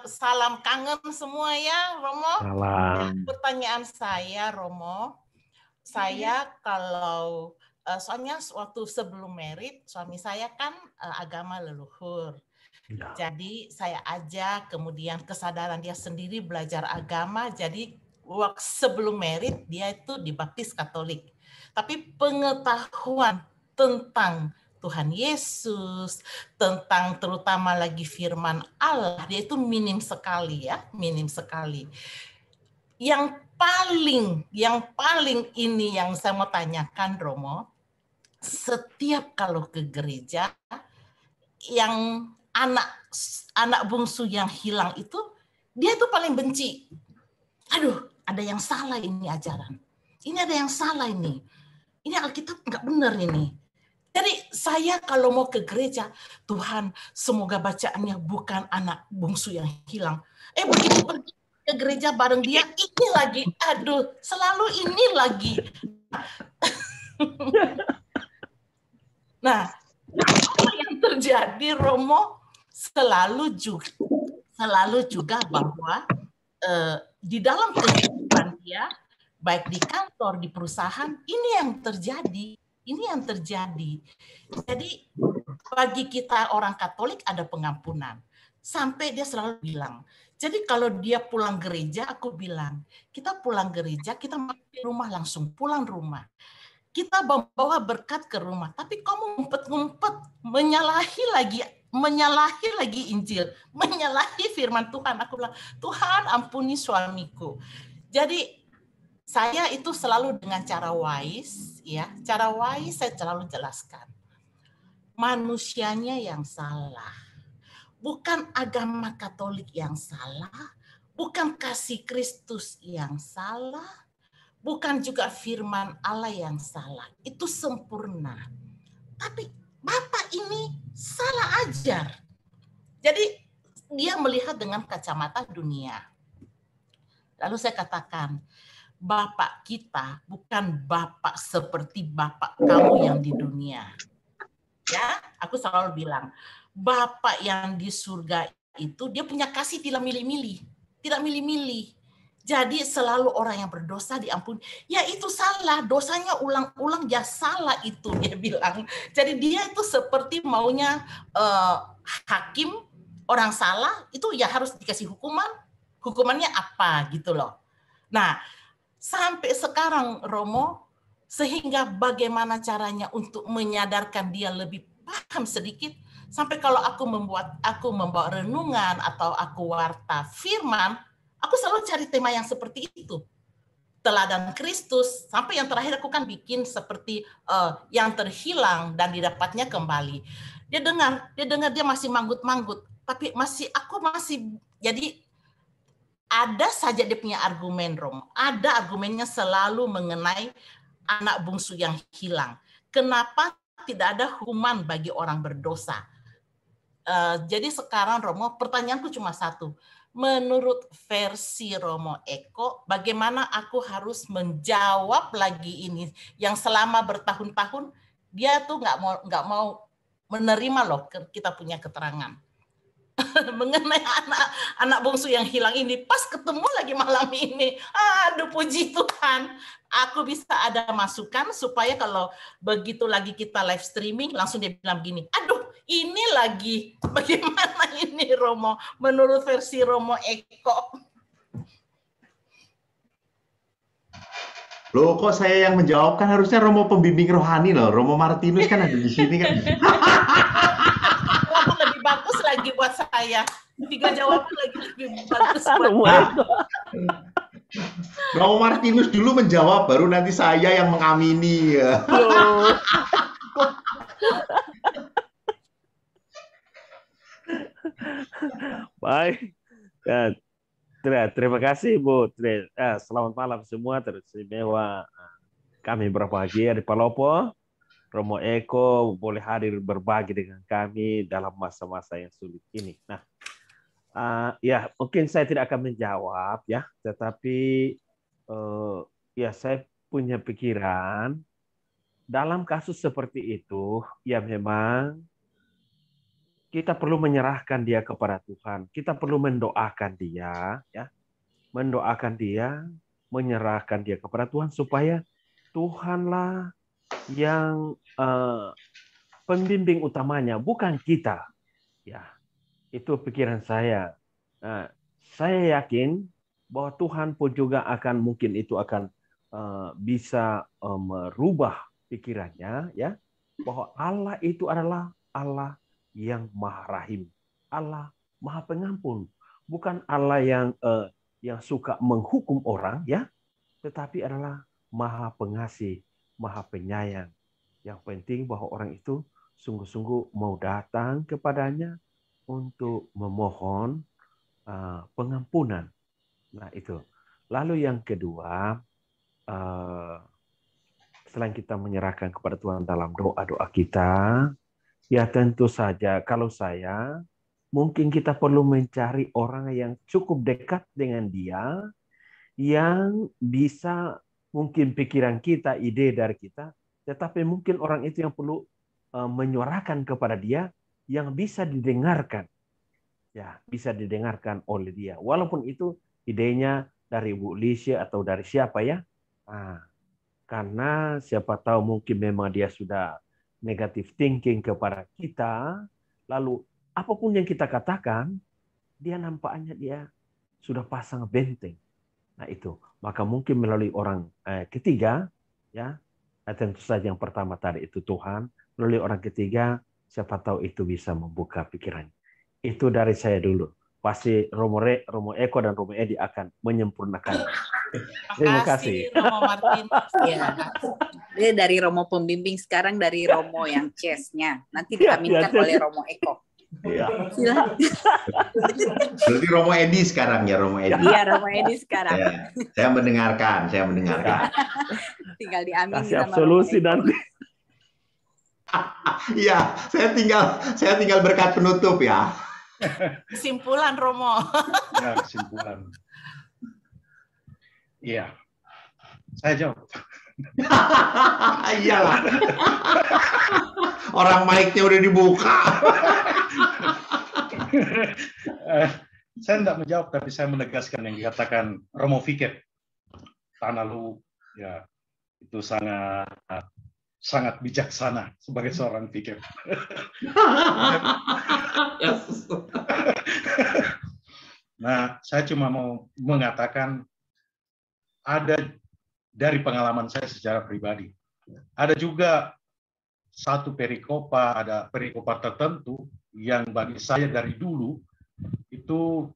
Salam kangen semua ya, Romo. Salam. Pertanyaan saya, Romo, saya kalau soalnya waktu sebelum merit, suami saya kan agama leluhur. Ya. Jadi saya ajak, kemudian kesadaran dia sendiri belajar agama. Jadi waktu sebelum merit dia itu dibaptis Katolik. Tapi pengetahuan tentang Tuhan Yesus, tentang terutama lagi firman Allah, dia itu minim sekali ya, minim sekali. Yang paling ini yang saya mau tanyakan, Romo, setiap kalau ke gereja, yang anak bungsu yang hilang itu, dia tuh paling benci. Aduh, ada yang salah ini ajaran. Ini ada yang salah ini. Ini Alkitab nggak benar ini. Jadi saya kalau mau ke gereja, Tuhan semoga bacaannya bukan anak bungsu yang hilang. Begitu pergi ke gereja bareng dia, ini lagi, aduh, selalu ini lagi. Nah, apa yang terjadi, Romo, selalu juga bahwa di dalam kehidupan dia, baik di kantor, di perusahaan, ini yang terjadi. Jadi bagi kita orang Katolik ada pengampunan. Sampai dia selalu bilang, jadi kalau dia pulang gereja, aku bilang, kita pulang gereja, kita di rumah langsung, pulang rumah. Kita bawa berkat ke rumah, tapi kamu ngumpet-ngumpet, menyalahi lagi Injil, menyalahi firman Tuhan. Aku bilang, Tuhan ampuni suamiku. Jadi saya itu selalu dengan cara wise, ya. Cara wise saya selalu jelaskan. Manusianya yang salah. Bukan agama Katolik yang salah, bukan kasih Kristus yang salah, bukan juga firman Allah yang salah. Itu sempurna. Tapi Bapak ini salah ajar. Jadi dia melihat dengan kacamata dunia. Lalu saya katakan, Bapak kita bukan Bapak seperti Bapak kamu yang di dunia. Ya, aku selalu bilang, Bapak yang di surga itu dia punya kasih tidak milih-milih. Tidak milih-milih. Jadi selalu orang yang berdosa diampuni. Ya itu salah, dosanya ulang-ulang, ya salah itu, dia bilang. Jadi dia itu seperti maunya hakim, orang salah, itu ya harus dikasih hukuman. Hukumannya apa gitu loh. Nah, sampai sekarang, Romo, sehingga bagaimana caranya untuk menyadarkan dia lebih paham sedikit, sampai kalau aku membawa renungan atau aku warta firman, aku selalu cari tema yang seperti itu. Teladan Kristus, sampai yang terakhir aku kan bikin seperti yang terhilang dan didapatnya kembali. Dia dengar dia masih manggut-manggut, tapi aku masih jadi ada saja dia punya argumen, Rom. Ada argumennya selalu mengenai anak bungsu yang hilang. Kenapa tidak ada hukuman bagi orang berdosa? Jadi sekarang, Romo, pertanyaanku cuma satu. Menurut versi Romo Eko, bagaimana aku harus menjawab lagi ini yang selama bertahun-tahun dia tuh nggak mau menerima loh kita punya keterangan. Mengenai anak bungsu yang hilang ini, pas ketemu lagi malam ini, aduh puji Tuhan, aku bisa ada masukan supaya kalau begitu lagi kita live streaming, langsung dia bilang begini, aduh ini lagi, bagaimana ini Romo, menurut versi Romo Eko. Loh, kok saya yang menjawab? Kan harusnya Romo pembimbing rohani loh, Romo Martinus kan ada di sini kan. Lebih bagus lagi buat saya. 3 jawaban lagi lebih bagus buat Romo Martinus dulu menjawab, baru nanti saya yang mengamini. Baik. Terima kasih Bu. Selamat malam semua. Teristimewa kami berbahagia di Palopo. Romo Eko boleh hadir berbagi dengan kami dalam masa-masa yang sulit ini. Nah, ya mungkin saya tidak akan menjawab ya, tetapi ya saya punya pikiran dalam kasus seperti itu ya memang kita perlu menyerahkan dia kepada Tuhan. Kita perlu mendoakan dia, ya, mendoakan dia, menyerahkan dia kepada Tuhan supaya Tuhanlah yang pembimbing utamanya, bukan kita. Ya, itu pikiran saya. Saya yakin bahwa Tuhan pun juga mungkin itu akan bisa merubah pikirannya, ya, bahwa Allah itu adalah Allah yang Maha Rahim, Allah Maha Pengampun, bukan Allah yang suka menghukum orang, ya, tetapi adalah Maha Pengasih, Maha Penyayang. Yang penting bahwa orang itu sungguh-sungguh mau datang kepadanya untuk memohon pengampunan. Nah, itu. Lalu yang kedua, selain kita menyerahkan kepada Tuhan dalam doa-doa kita, ya tentu saja kalau saya, mungkin kita perlu mencari orang yang cukup dekat dengan dia, yang bisa mungkin pikiran kita, ide dari kita, tetapi mungkin orang itu yang perlu menyuarakan kepada dia, yang bisa didengarkan. Ya, bisa didengarkan oleh dia. Walaupun itu idenya dari Bu Lisha atau dari siapa, ya. Karena siapa tahu mungkin memang dia sudah negative thinking kepada kita, lalu apapun yang kita katakan, dia nampaknya dia sudah pasang benteng. Nah, itu. Maka mungkin melalui orang ketiga, ya, tentu saja yang pertama tadi itu Tuhan, melalui orang ketiga, siapa tahu itu bisa membuka pikirannya. Itu dari saya dulu. Pasti Romo Eko dan Romo Edi akan menyempurnakan. Terima kasih. Romo Martin. Ya. Dia dari Romo pembimbing, sekarang dari Romo yang chess-nya. Nanti diaminkan oleh Romo Eko. Ya. Berarti Romo Edi sekarang, ya, Romo Edi. Iya, Romo Edi sekarang. Ya, saya mendengarkan. Tinggal diamin kasih sama absolusi Romo Eko. nanti. Iya, saya tinggal berkat penutup, ya. Kesimpulan, Romo. Ya, kesimpulan. Iya. Saya jawab. Iyalah. Orang mic-nya udah dibuka. Saya tidak menjawab, tapi saya menegaskan yang dikatakan Romo Fikir. Tanah Luhuk, ya, itu sangat bijaksana sebagai seorang pikir. Nah, saya cuma mau mengatakan ada dari pengalaman saya secara pribadi. Ada juga satu perikopa, ada perikopa tertentu yang bagi saya dari dulu itu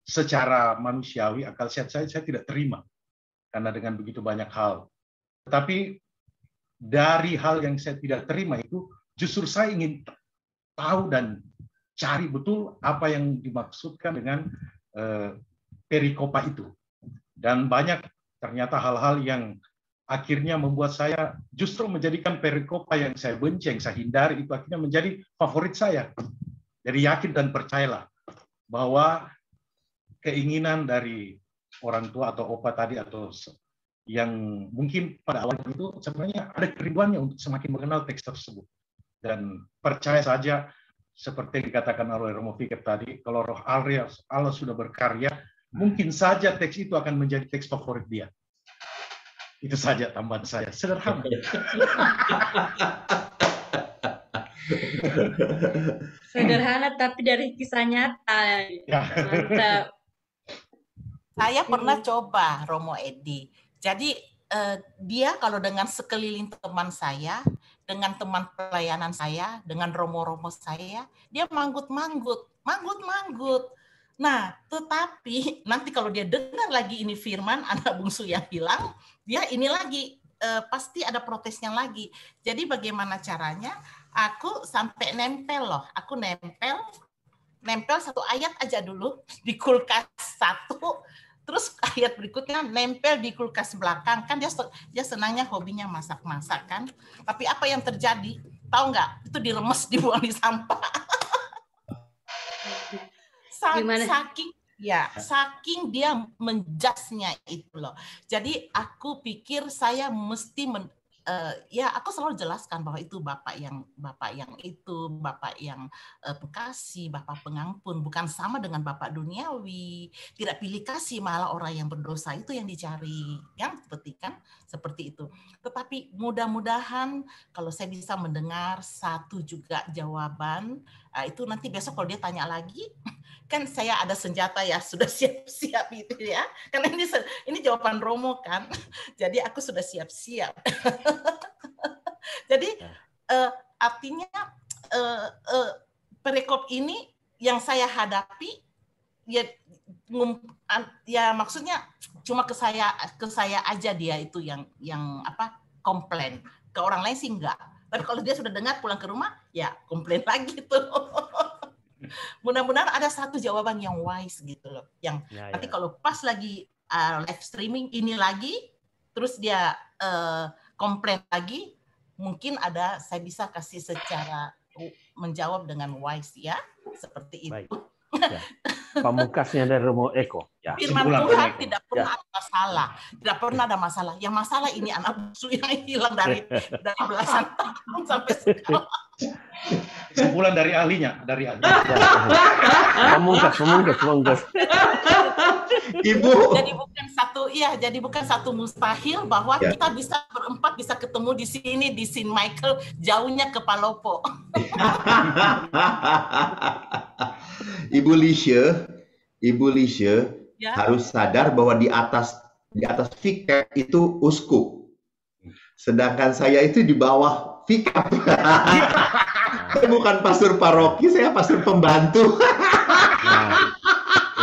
secara manusiawi, akal sehat saya tidak terima. Karena dengan begitu banyak hal. Tetapi dari hal yang saya tidak terima itu, justru saya ingin tahu dan cari betul apa yang dimaksudkan dengan perikopa itu. Dan banyak ternyata hal-hal yang akhirnya membuat saya justru menjadikan perikopa yang saya benci, yang saya hindari, itu akhirnya menjadi favorit saya. Jadi yakin dan percayalah bahwa keinginan dari orang tua atau opa tadi, atau yang mungkin pada awalnya itu sebenarnya ada kerinduannya untuk semakin mengenal teks tersebut. Dan percaya saja, seperti yang dikatakan oleh Romo Fikir tadi, kalau Roh Allah sudah berkarya, mungkin saja teks itu akan menjadi teks favorit dia. Itu saja tambahan saya. Sederhana. Sederhana tapi dari kisah nyata. Ya. Mantap. Saya pernah coba, Romo Edi. Jadi dia kalau dengan sekeliling teman saya, dengan teman pelayanan saya, dengan romo-romo saya, dia manggut-manggut. Nah, tetapi nanti kalau dia dengar lagi ini firman anak bungsu yang hilang, dia ini lagi pasti ada protesnya lagi. Jadi bagaimana caranya? Aku sampai nempel loh. Aku nempel satu ayat aja dulu di kulkas satu. Terus ayat berikutnya nempel di kulkas belakang. Kan dia senangnya hobinya masak-masak kan. Tapi apa yang terjadi? Tahu nggak? Itu diremes, dibuang di sampah. Saking dia menjasnya itu loh. Jadi aku pikir saya mesti ya aku selalu jelaskan bahwa itu bapak yang bapak yang bekasih, bapak pengampun, bukan sama dengan bapak duniawi. Tidak pilih kasih, malah orang yang berdosa itu yang dicari, seperti itu. Tetapi mudah-mudahan kalau saya bisa mendengar satu juga jawaban, itu nanti besok kalau dia tanya lagi, kan saya ada senjata ya, sudah siap-siap itu ya. Karena ini jawaban Romo kan, jadi aku sudah siap-siap. Jadi artinya perikop ini yang saya hadapi ya maksudnya cuma ke saya aja dia itu yang komplain, ke orang lain sih enggak. Tapi kalau dia sudah dengar pulang ke rumah ya komplain lagi tuh. Mudah-mudahan ada satu jawaban yang wise gitu loh, yang nanti kalau pas lagi live streaming ini lagi terus dia komplain lagi, mungkin saya bisa kasih secara menjawab dengan wise ya, seperti itu. Ya. Pamungkasnya dari Romo Eko. Ya. Firman Tuhan tidak pernah ada masalah, tidak pernah ada masalah. Yang masalah ini anak bungsu yang hilang dari belasan tahun sampai sekarang. Kesimpulan dari ahlinya, Pamungkas. Ibu. Jadi bukan satu mustahil bahwa kita bisa berempat bisa ketemu di sini di Saint Michael, jauhnya ke Palopo. Ibu Lisha harus sadar bahwa di atas fikep itu uskup. Sedangkan saya itu di bawah fikep. Saya bukan pastor paroki, saya pastor pembantu. Nah,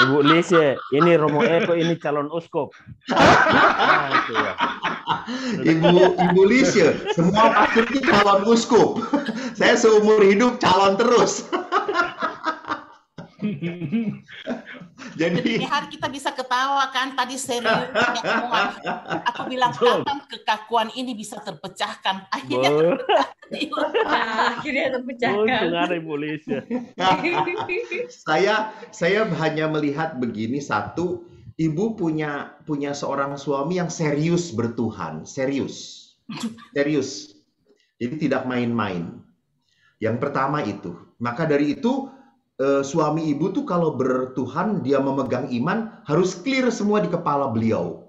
Ibu Lisha, ini Romo Eko, ini calon uskup. Nah, itu ya. Ibu Lisha, semua pastor itu calon uskup. Saya seumur hidup calon terus. Jadi hari kita bisa ketawa kan, tadi serius aku bilang kapan kekakuan ini bisa terpecahkan, akhirnya terpecahkan. Saya hanya melihat begini, satu, ibu punya seorang suami yang serius bertuhan, serius. Jadi tidak main-main. Yang pertama itu. Maka dari itu suami ibu tuh kalau bertuhan, dia memegang iman, harus clear semua di kepala beliau.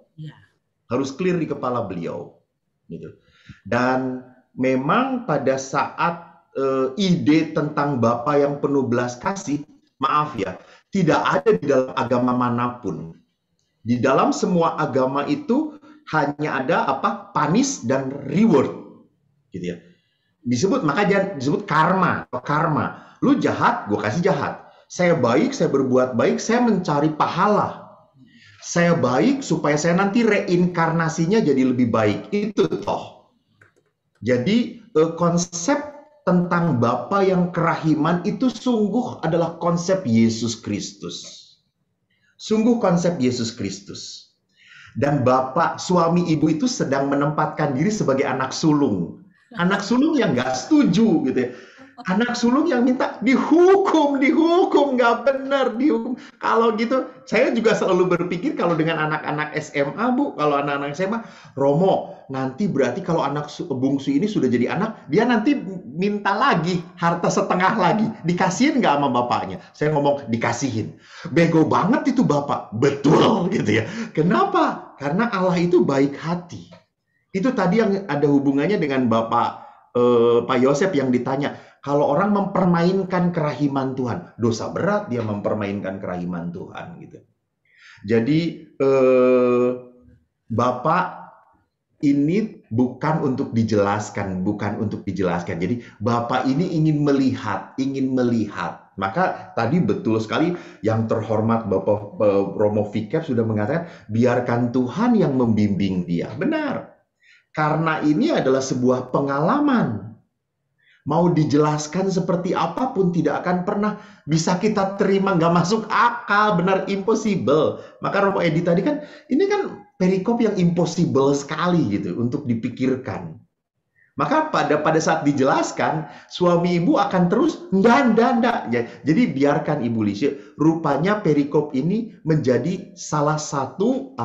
Harus clear di kepala beliau. Gitu. Dan memang pada saat ide tentang Bapa yang penuh belas kasih, maaf ya, tidak ada di dalam agama manapun. Di dalam semua agama itu hanya ada punish dan reward. Gitu ya. Makanya disebut karma. Lu jahat, gue kasih jahat. Saya baik, saya berbuat baik, saya mencari pahala. Saya baik supaya saya nanti reinkarnasinya jadi lebih baik. Itu toh. Jadi konsep tentang Bapa yang kerahiman itu sungguh adalah konsep Yesus Kristus. Sungguh konsep Yesus Kristus. Dan bapak, suami ibu itu sedang menempatkan diri sebagai anak sulung. Anak sulung yang nggak setuju gitu ya. Anak sulung yang minta dihukum, nggak benar, dihukum. Kalau gitu, saya juga selalu berpikir kalau dengan anak-anak SMA, Bu, kalau anak-anak SMA, Romo, nanti berarti kalau anak bungsu ini sudah jadi anak, dia nanti minta lagi, harta setengah lagi. Dikasihin nggak sama bapaknya? Saya ngomong, dikasihin. Bego banget itu bapak. Betul, gitu ya. Kenapa? Karena Allah itu baik hati. Itu tadi yang ada hubungannya dengan Pak Yosef yang ditanya, kalau orang mempermainkan kerahiman Tuhan, dosa berat dia mempermainkan kerahiman Tuhan gitu. Jadi Bapak ini bukan untuk dijelaskan, Jadi Bapak ini ingin melihat. Maka tadi betul sekali yang terhormat Bapak Romo Fikep sudah mengatakan, biarkan Tuhan yang membimbing dia. Benar. Karena ini adalah sebuah pengalaman. Mau dijelaskan seperti apapun tidak akan pernah bisa kita terima, nggak masuk akal, benar impossible. Maka Romo Edi tadi kan, ini kan perikop yang impossible sekali gitu untuk dipikirkan. Maka pada saat dijelaskan, suami ibu akan terus enggak. Jadi biarkan Ibu Lisha, rupanya perikop ini menjadi salah satu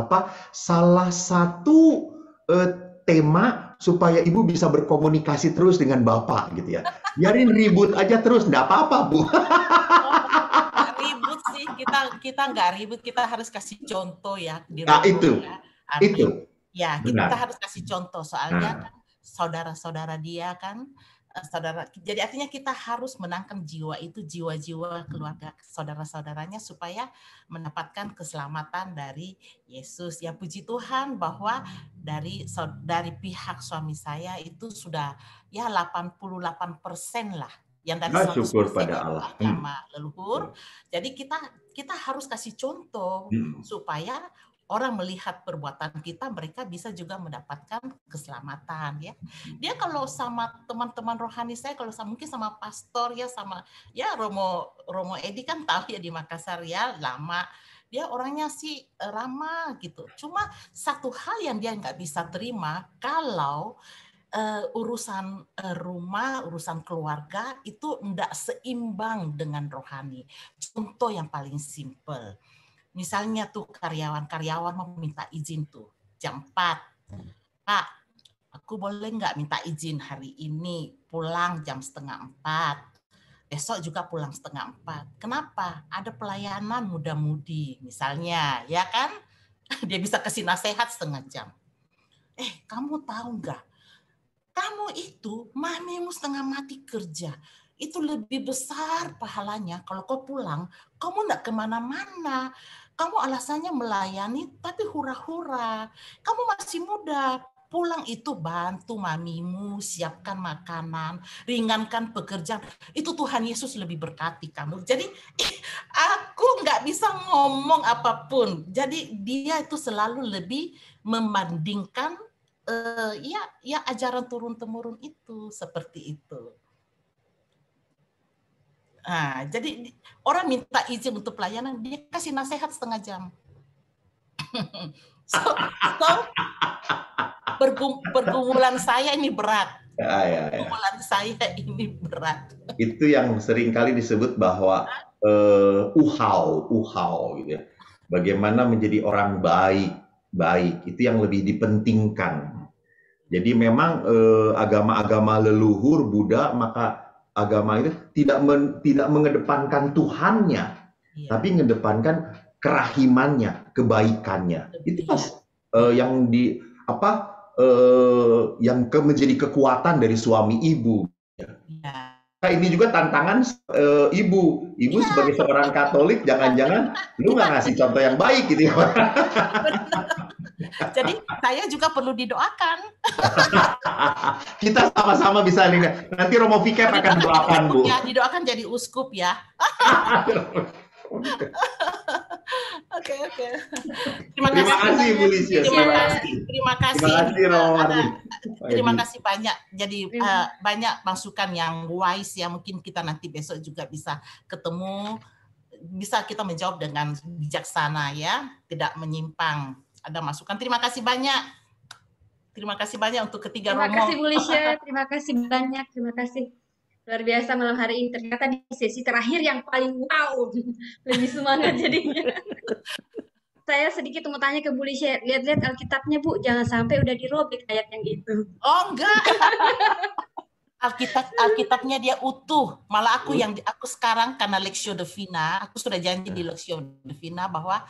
tema supaya ibu bisa berkomunikasi terus dengan bapak gitu ya. Biarin ribut aja terus, nggak apa-apa Bu. Nggak ribut sih, kita nggak ribut, kita harus kasih contoh ya di Nah rumah itu, ya. Amin. Ya, kita benar. harus kasih contoh soalnya Nah, kan saudara-saudara dia kan saudara. Jadi artinya kita harus menangkan jiwa itu, jiwa-jiwa keluarga saudara-saudaranya supaya mendapatkan keselamatan dari Yesus. Ya puji Tuhan bahwa dari pihak suami saya itu sudah ya 88% lah yang dari 100% syukur pada itu Allah. agama leluhur. Jadi kita harus kasih contoh supaya orang melihat perbuatan kita, mereka bisa juga mendapatkan keselamatan ya. Dia kalau sama teman-teman rohani saya, kalau mungkin sama pastor ya, sama ya Romo Edi kan tahu ya di Makassar ya lama. Dia orangnya sih ramah gitu. Cuma satu hal yang dia nggak bisa terima kalau urusan rumah, urusan keluarga itu tidak seimbang dengan rohani. Contoh yang paling simpel. Misalnya tuh karyawan mau minta izin tuh jam 4. Pak, aku boleh nggak minta izin hari ini pulang jam 3:30. Besok juga pulang 3:30. Kenapa? Ada pelayanan muda-mudi misalnya, ya kan? Dia bisa kasih nasihat 1/2 jam. Kamu tahu nggak? Kamu itu mamimu setengah mati kerja. Itu lebih besar pahalanya kalau kau pulang, kamu nggak kemana-mana. Kamu alasannya melayani, tapi hura-hura. Kamu masih muda. Pulang itu bantu mamimu, siapkan makanan, ringankan pekerjaan. Itu Tuhan Yesus lebih berkati kamu. Jadi aku nggak bisa ngomong apapun. Jadi dia itu selalu lebih membandingkan ya ajaran turun-temurun itu seperti itu. Nah, jadi orang minta izin untuk pelayanan, dia kasih nasihat 1/2 jam. so pergumulan saya ini berat. Pergumulan saya ini berat. Itu yang sering kali disebut bahwa uhau gitu ya. Bagaimana menjadi orang baik itu yang lebih dipentingkan. Jadi memang agama-agama leluhur Buddha, maka agama itu tidak mengedepankan Tuhannya, tapi mengedepankan kerahimannya, kebaikannya. Itu yang menjadi kekuatan dari suami ibu. Nah, ini juga tantangan ibu sebagai seorang Katolik, jangan-jangan lu nggak ngasih contoh yang baik gitu ya. Jadi saya juga perlu didoakan. Kita sama-sama bisa nih. Nanti Romo Fikep akan doakan, Bu. Ya, didoakan jadi uskup ya. Oke. Terima kasih Bu Lisya. Terima kasih Romo. Terima kasih banyak. Jadi banyak masukan yang wise ya. Mungkin kita nanti besok juga bisa ketemu, bisa kita menjawab dengan bijaksana ya, tidak menyimpang. Ada masukan. Terima kasih banyak. Terima kasih banyak untuk ketiga Romo. Terima kasih Bu Lisya, terima kasih banyak, terima kasih. Luar biasa malam hari ini. Ternyata di sesi terakhir yang paling wow, lebih semangat jadinya. Saya sedikit mau tanya ke Bu Lisya, lihat-lihat Alkitabnya Bu, jangan sampai udah dirobek ayat yang itu. Oh enggak. Alkitabnya dia utuh. Malah aku sekarang karena Lectio Divina, aku sudah janji di Lectio Divina bahwa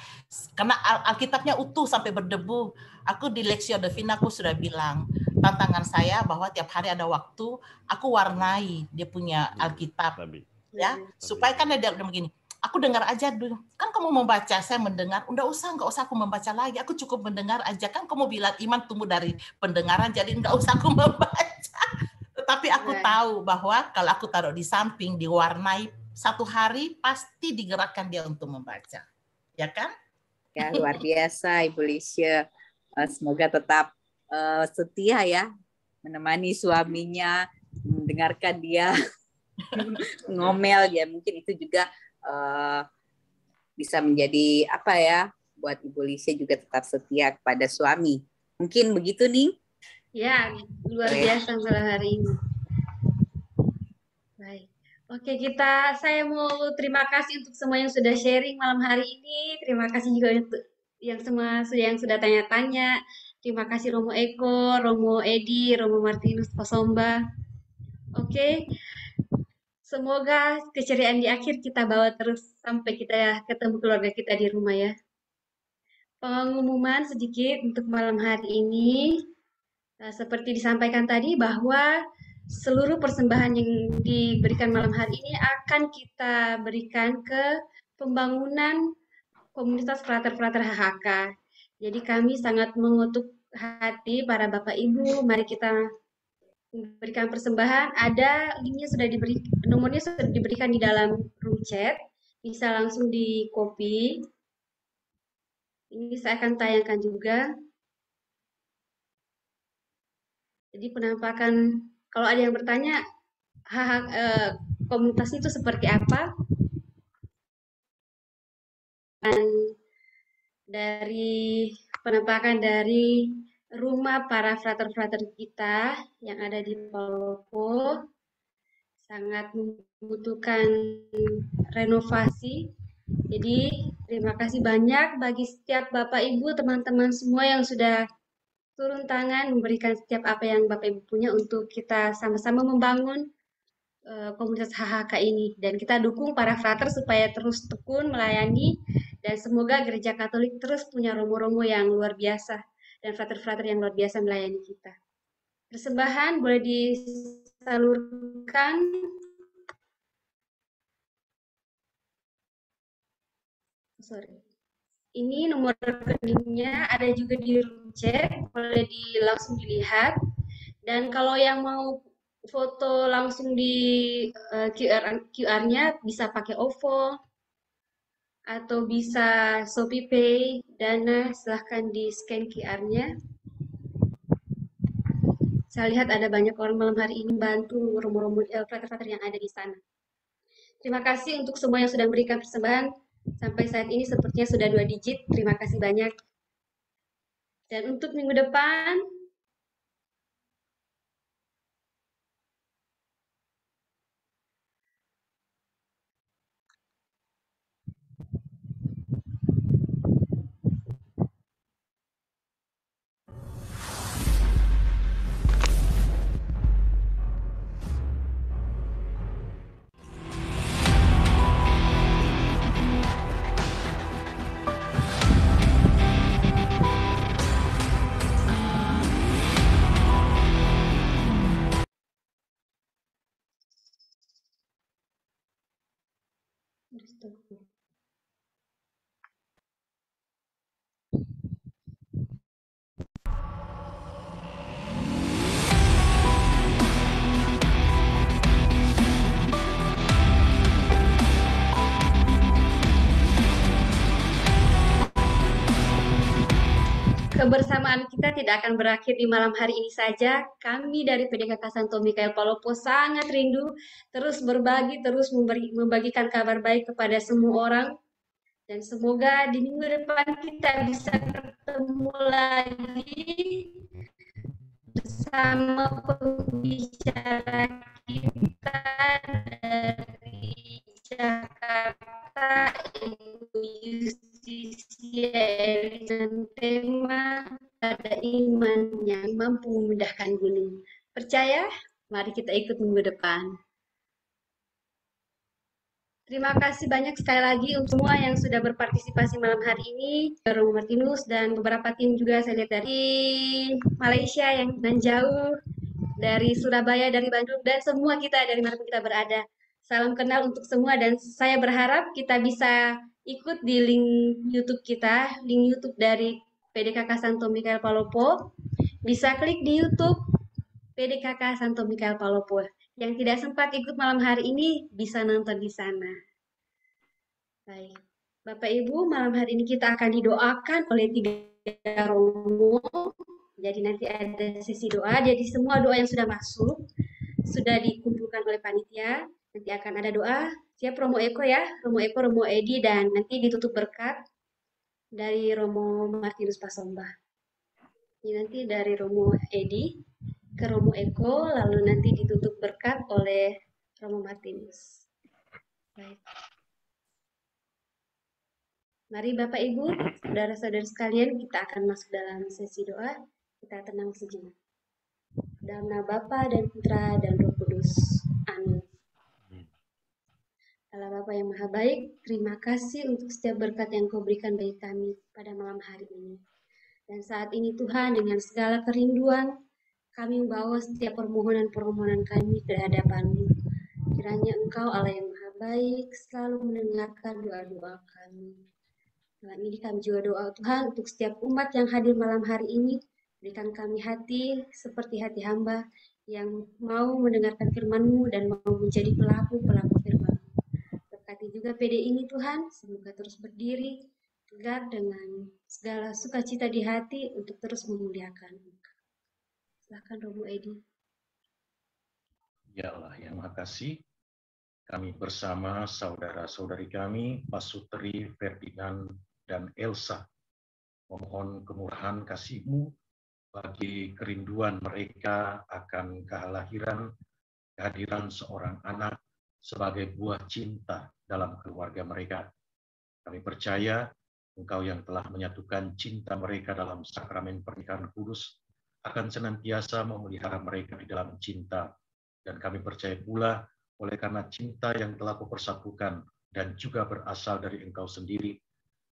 karena Alkitabnya utuh sampai berdebu. Aku di Lectio Divina aku sudah bilang tantangan saya bahwa tiap hari ada waktu aku warnai dia punya Alkitab ya, supaya kan dia begini. Aku dengar aja dulu. Kan kamu membaca, saya mendengar. Nggak usah aku membaca lagi. Aku cukup mendengar aja. Kan kamu bilang iman tumbuh dari pendengaran, jadi nggak usah aku membaca. Tapi aku tahu bahwa kalau aku taruh di samping, diwarnai, satu hari pasti digerakkan dia untuk membaca. Ya kan? Ya, luar biasa Ibu Lisya. Semoga tetap setia ya, menemani suaminya, mendengarkan dia ngomel ya. Mungkin itu juga bisa menjadi apa ya, buat Ibu Lisya juga tetap setia kepada suami. Mungkin begitu nih. Ya, luar biasa malam hari ini. Baik. Oke, saya mau terima kasih untuk semua yang sudah sharing malam hari ini. Terima kasih juga untuk yang sudah tanya-tanya. Terima kasih Romo Eko, Romo Edi, Romo Martinus Pasomba. Oke, semoga keceriaan di akhir kita bawa terus sampai kita ketemu keluarga kita di rumah ya. Pengumuman sedikit untuk malam hari ini. Seperti disampaikan tadi bahwa seluruh persembahan yang diberikan malam hari ini akan kita berikan ke pembangunan komunitas frater-frater HHK. Jadi kami sangat mengutuk hati para Bapak Ibu, mari kita memberikan persembahan. Ada linknya sudah diberi, nomornya sudah diberikan di dalam room chat, bisa langsung di copy. Ini saya akan tayangkan juga. Jadi penampakan, kalau ada yang bertanya, komunitas itu seperti apa? Dan dari penampakan dari rumah para frater-frater kita yang ada di Palopo sangat membutuhkan renovasi. Jadi terima kasih banyak bagi setiap Bapak Ibu, teman-teman semua yang sudah turun tangan memberikan setiap apa yang Bapak Ibu punya untuk kita sama-sama membangun komunitas HHK ini, dan kita dukung para frater supaya terus tekun melayani, dan semoga Gereja Katolik terus punya romo-romo yang luar biasa dan frater-frater yang luar biasa melayani kita. Persembahan boleh disalurkan. Ini nomor rekeningnya ada juga di room chat, boleh langsung dilihat. Dan kalau yang mau foto langsung di QR-nya bisa pakai OVO atau bisa Shopee Pay, Dana, silahkan di scan QR-nya. Saya lihat ada banyak orang malam hari ini bantu romo-romo frater-frater yang ada di sana. Terima kasih untuk semua yang sudah memberikan persembahan. Sampai saat ini sepertinya sudah 2 digit. Terima kasih banyak. Dan untuk minggu depan, kebersamaan kita tidak akan berakhir di malam hari ini saja. Kami dari PDKK Santo Mikael Palopo sangat rindu terus berbagi, terus membagikan kabar baik kepada semua orang. Dan semoga di minggu depan kita bisa ketemu lagi bersama pembicara kita dari Jakarta, Ibu Justisia dengan tema pada iman yang mampu memindahkan gunung. Percaya? Mari kita ikut minggu depan. Terima kasih banyak sekali lagi untuk semua yang sudah berpartisipasi malam hari ini. Romo Martinus dan beberapa tim juga saya lihat dari Malaysia yang dan jauh, dari Surabaya, dari Bandung, dan semua kita dari mana kita berada. Salam kenal untuk semua, dan saya berharap kita bisa ikut di link YouTube kita, link YouTube dari PDKK Santo Mikael Palopo. Bisa klik di YouTube PDKK Santo Mikael Palopo. Yang tidak sempat ikut malam hari ini bisa nonton di sana. Baik, Bapak Ibu, malam hari ini kita akan didoakan oleh 3 romo. Jadi nanti ada sesi doa. Jadi semua doa yang sudah masuk sudah dikumpulkan oleh panitia. Nanti akan ada doa. Siap Romo Eko ya, Romo Eko, Romo Edi, dan nanti ditutup berkat dari Romo Martinus Pasomba. Ini nanti dari Romo Edi ke Romo Eko, lalu nanti ditutup berkat oleh Romo Martinus. Baik. Mari Bapak Ibu, saudara-saudara sekalian, kita akan masuk dalam sesi doa. Kita tenang sejenak. Dalam nama Bapa dan Putra dan Roh Kudus. Amin. Allah Bapa yang Maha Baik, terima kasih untuk setiap berkat yang Kau berikan bagi kami pada malam hari ini. Dan saat ini Tuhan, dengan segala kerinduan, kami membawa setiap permohonan-permohonan kami ke hadapan-Mu. Kiranya Engkau Allah yang Maha Baik selalu mendengarkan doa-doa kami. Dalam ini kami juga doa Tuhan untuk setiap umat yang hadir malam hari ini. Berikan kami hati seperti hati hamba yang mau mendengarkan firman-Mu dan mau menjadi pelaku-pelaku firman-Mu. Berkati juga PD ini Tuhan, semoga terus berdiri tegak dengan segala sukacita di hati untuk terus memuliakan Engkau. Silakan Romo Edi. Ya Allah yang Maha Kasih, kami bersama saudara-saudari kami, Pasutri, Ferdinand, dan Elsa, memohon kemurahan kasih-Mu bagi kerinduan mereka akan kehadiran seorang anak sebagai buah cinta dalam keluarga mereka. Kami percaya Engkau yang telah menyatukan cinta mereka dalam sakramen pernikahan kudus akan senantiasa memelihara mereka di dalam cinta. Dan kami percaya pula oleh karena cinta yang telah Kau persatukan dan juga berasal dari Engkau sendiri,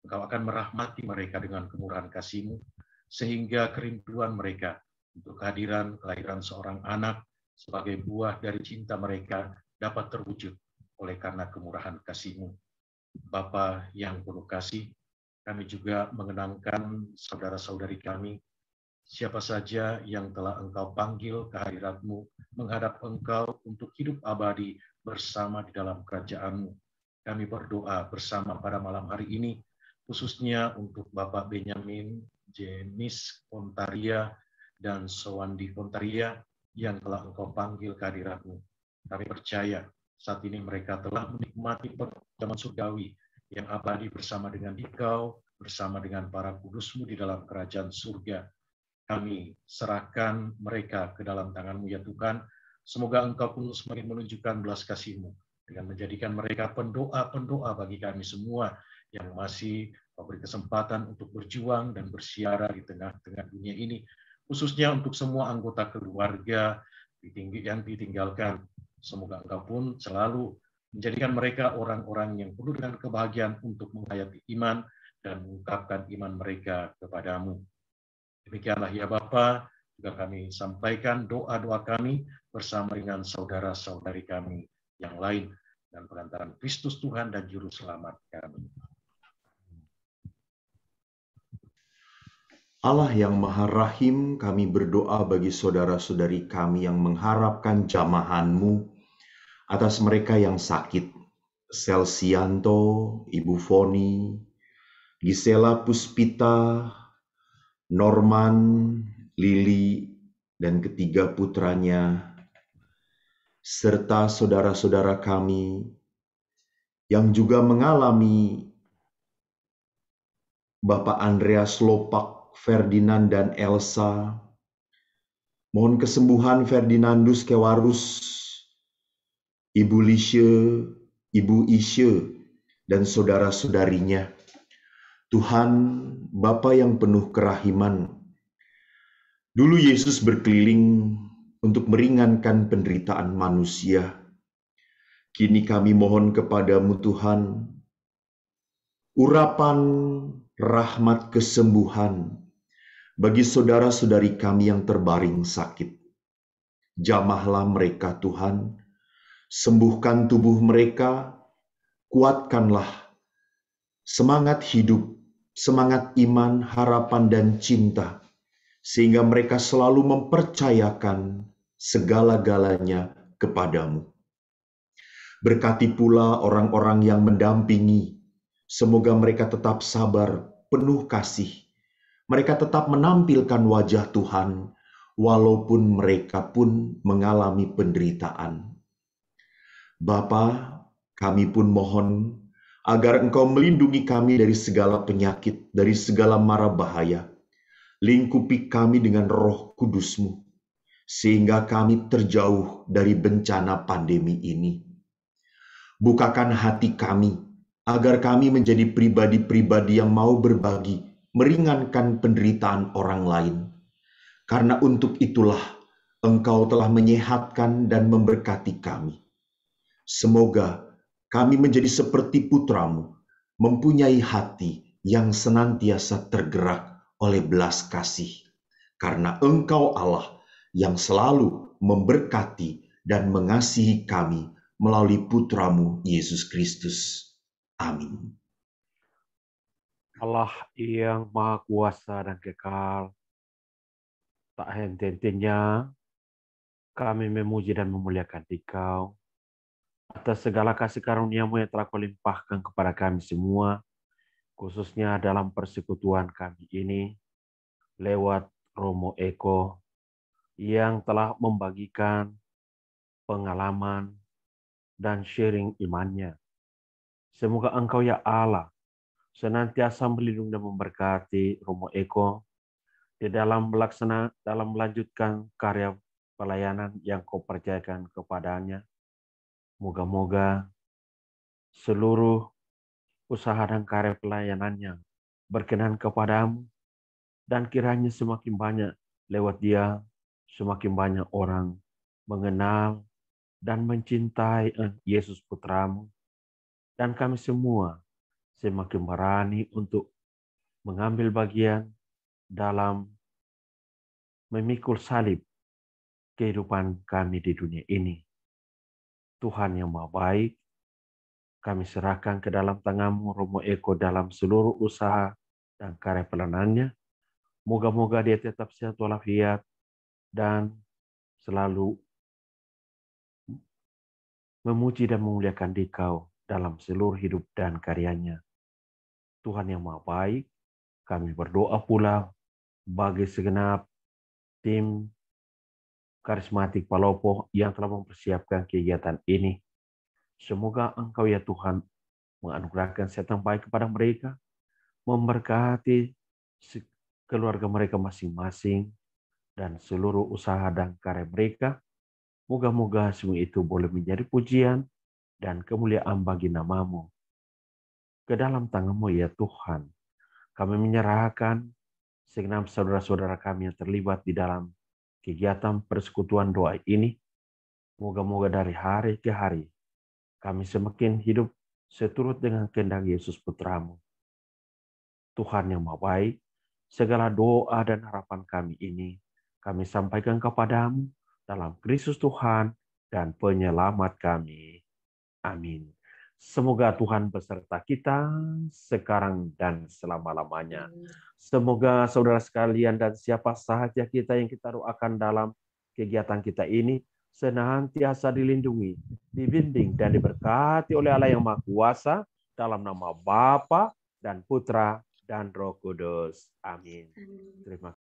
Engkau akan merahmati mereka dengan kemurahan kasih-Mu, sehingga kerinduan mereka untuk kelahiran seorang anak sebagai buah dari cinta mereka dapat terwujud oleh karena kemurahan kasih-Mu. Bapa yang penuh kasih, kami juga mengenangkan saudara-saudari kami, siapa saja yang telah Engkau panggil ke hadirat-Mu, menghadap Engkau untuk hidup abadi bersama di dalam kerajaan-Mu. Kami berdoa bersama pada malam hari ini, khususnya untuk Bapak Benyamin, Jenis Pontaria, dan Sowandi Pontaria yang telah Engkau panggil ke hadirat-Mu. Kami percaya saat ini mereka telah menikmati perjamuan surgawi yang abadi bersama dengan Engkau, bersama dengan para kudus-Mu di dalam kerajaan surga. Kami serahkan mereka ke dalam tangan-Mu ya Tuhan. Semoga Engkau pun semakin menunjukkan belas kasih-Mu dengan menjadikan mereka pendoa-pendoa bagi kami semua yang masih memberi kesempatan untuk berjuang dan bersiaran di tengah-tengah dunia ini, khususnya untuk semua anggota keluarga yang ditinggalkan. Semoga Engkau pun selalu menjadikan mereka orang-orang yang penuh dengan kebahagiaan untuk menghayati iman dan mengungkapkan iman mereka kepadamu. Demikianlah ya Bapa, juga kami sampaikan doa-doa kami bersama dengan saudara-saudari kami yang lain dan perantaraan Kristus Tuhan dan Juru Selamat kami. Allah yang Maha Rahim, kami berdoa bagi saudara-saudari kami yang mengharapkan jamahan-Mu atas mereka yang sakit. Selsianto, Ibu Foni, Gisela Puspita, Norman, Lili, dan ketiga putranya, serta saudara-saudara kami yang juga mengalami Bapak Andreas Lopak, Ferdinand, dan Elsa. Mohon kesembuhan Ferdinandus Kewarus, Ibu Lisye, Ibu Isye, dan saudara-saudarinya. Tuhan, Bapa yang penuh kerahiman, dulu Yesus berkeliling untuk meringankan penderitaan manusia. Kini kami mohon kepadamu Tuhan, urapan rahmat kesembuhan bagi saudara-saudari kami yang terbaring sakit. Jamahlah mereka Tuhan, sembuhkan tubuh mereka, kuatkanlah semangat hidup, semangat iman, harapan, dan cinta, sehingga mereka selalu mempercayakan segala-galanya kepadamu. Berkati pula orang-orang yang mendampingi, semoga mereka tetap sabar, penuh kasih. Mereka tetap menampilkan wajah Tuhan, walaupun mereka pun mengalami penderitaan. Bapa, kami pun mohon agar Engkau melindungi kami dari segala penyakit, dari segala mara bahaya. Lingkupi kami dengan Roh Kudus-Mu, sehingga kami terjauh dari bencana pandemi ini. Bukakan hati kami, agar kami menjadi pribadi-pribadi yang mau berbagi, meringankan penderitaan orang lain. Karena untuk itulah Engkau telah menyehatkan dan memberkati kami. Semoga kami menjadi seperti putra-Mu, mempunyai hati yang senantiasa tergerak oleh belas kasih. Karena Engkau Allah yang selalu memberkati dan mengasihi kami melalui putra-Mu Yesus Kristus. Amin. Allah yang Maha Kuasa dan kekal, tak henti-hentinya kami memuji dan memuliakan Dikau atas segala kasih karunia-Mu yang telah Kau limpahkan kepada kami semua, khususnya dalam persekutuan kami ini, lewat Romo Eko yang telah membagikan pengalaman dan sharing imannya. Semoga Engkau ya Allah senantiasa melindungi dan memberkati Romo Eko di dalam melanjutkan karya pelayanan yang Kau percayakan kepadanya. Moga-moga seluruh usaha dan karya pelayanannya berkenan kepadamu, dan kiranya semakin banyak lewat dia, semakin banyak orang mengenal dan mencintai Yesus Putramu, dan kami semua semakin berani untuk mengambil bagian dalam memikul salib kehidupan kami di dunia ini. Tuhan yang Maha Baik, kami serahkan ke dalam tangan-Mu Romo Eko dalam seluruh usaha dan karya pelanannya. Moga-moga dia tetap sehat walafiat dan selalu memuji dan memuliakan Dikau dalam seluruh hidup dan karyanya. Tuhan yang Maha Baik, kami berdoa pula bagi segenap tim karismatik Palopo yang telah mempersiapkan kegiatan ini. Semoga Engkau ya Tuhan menganugerahkan setan baik kepada mereka, memberkati keluarga mereka masing-masing, dan seluruh usaha dan karya mereka. Moga-moga semua itu boleh menjadi pujian dan kemuliaan bagi nama-Mu. Ke dalam tangan-Mu ya Tuhan, kami menyerahkan segenap saudara-saudara kami yang terlibat di dalam kegiatan persekutuan doa ini. Moga-moga dari hari ke hari, kami semakin hidup seturut dengan kehendak Yesus Putra-Mu. Tuhan yang Maha Baik, segala doa dan harapan kami ini kami sampaikan kepadamu dalam Kristus Tuhan dan Penyelamat kami. Amin. Semoga Tuhan beserta kita sekarang dan selama-lamanya. Semoga saudara sekalian dan siapa sahaja kita yang kita doakan dalam kegiatan kita ini senantiasa dilindungi, dibimbing, dan diberkati oleh Allah yang Maha Kuasa dalam nama Bapa dan Putra dan Roh Kudus. Amin. Terima kasih.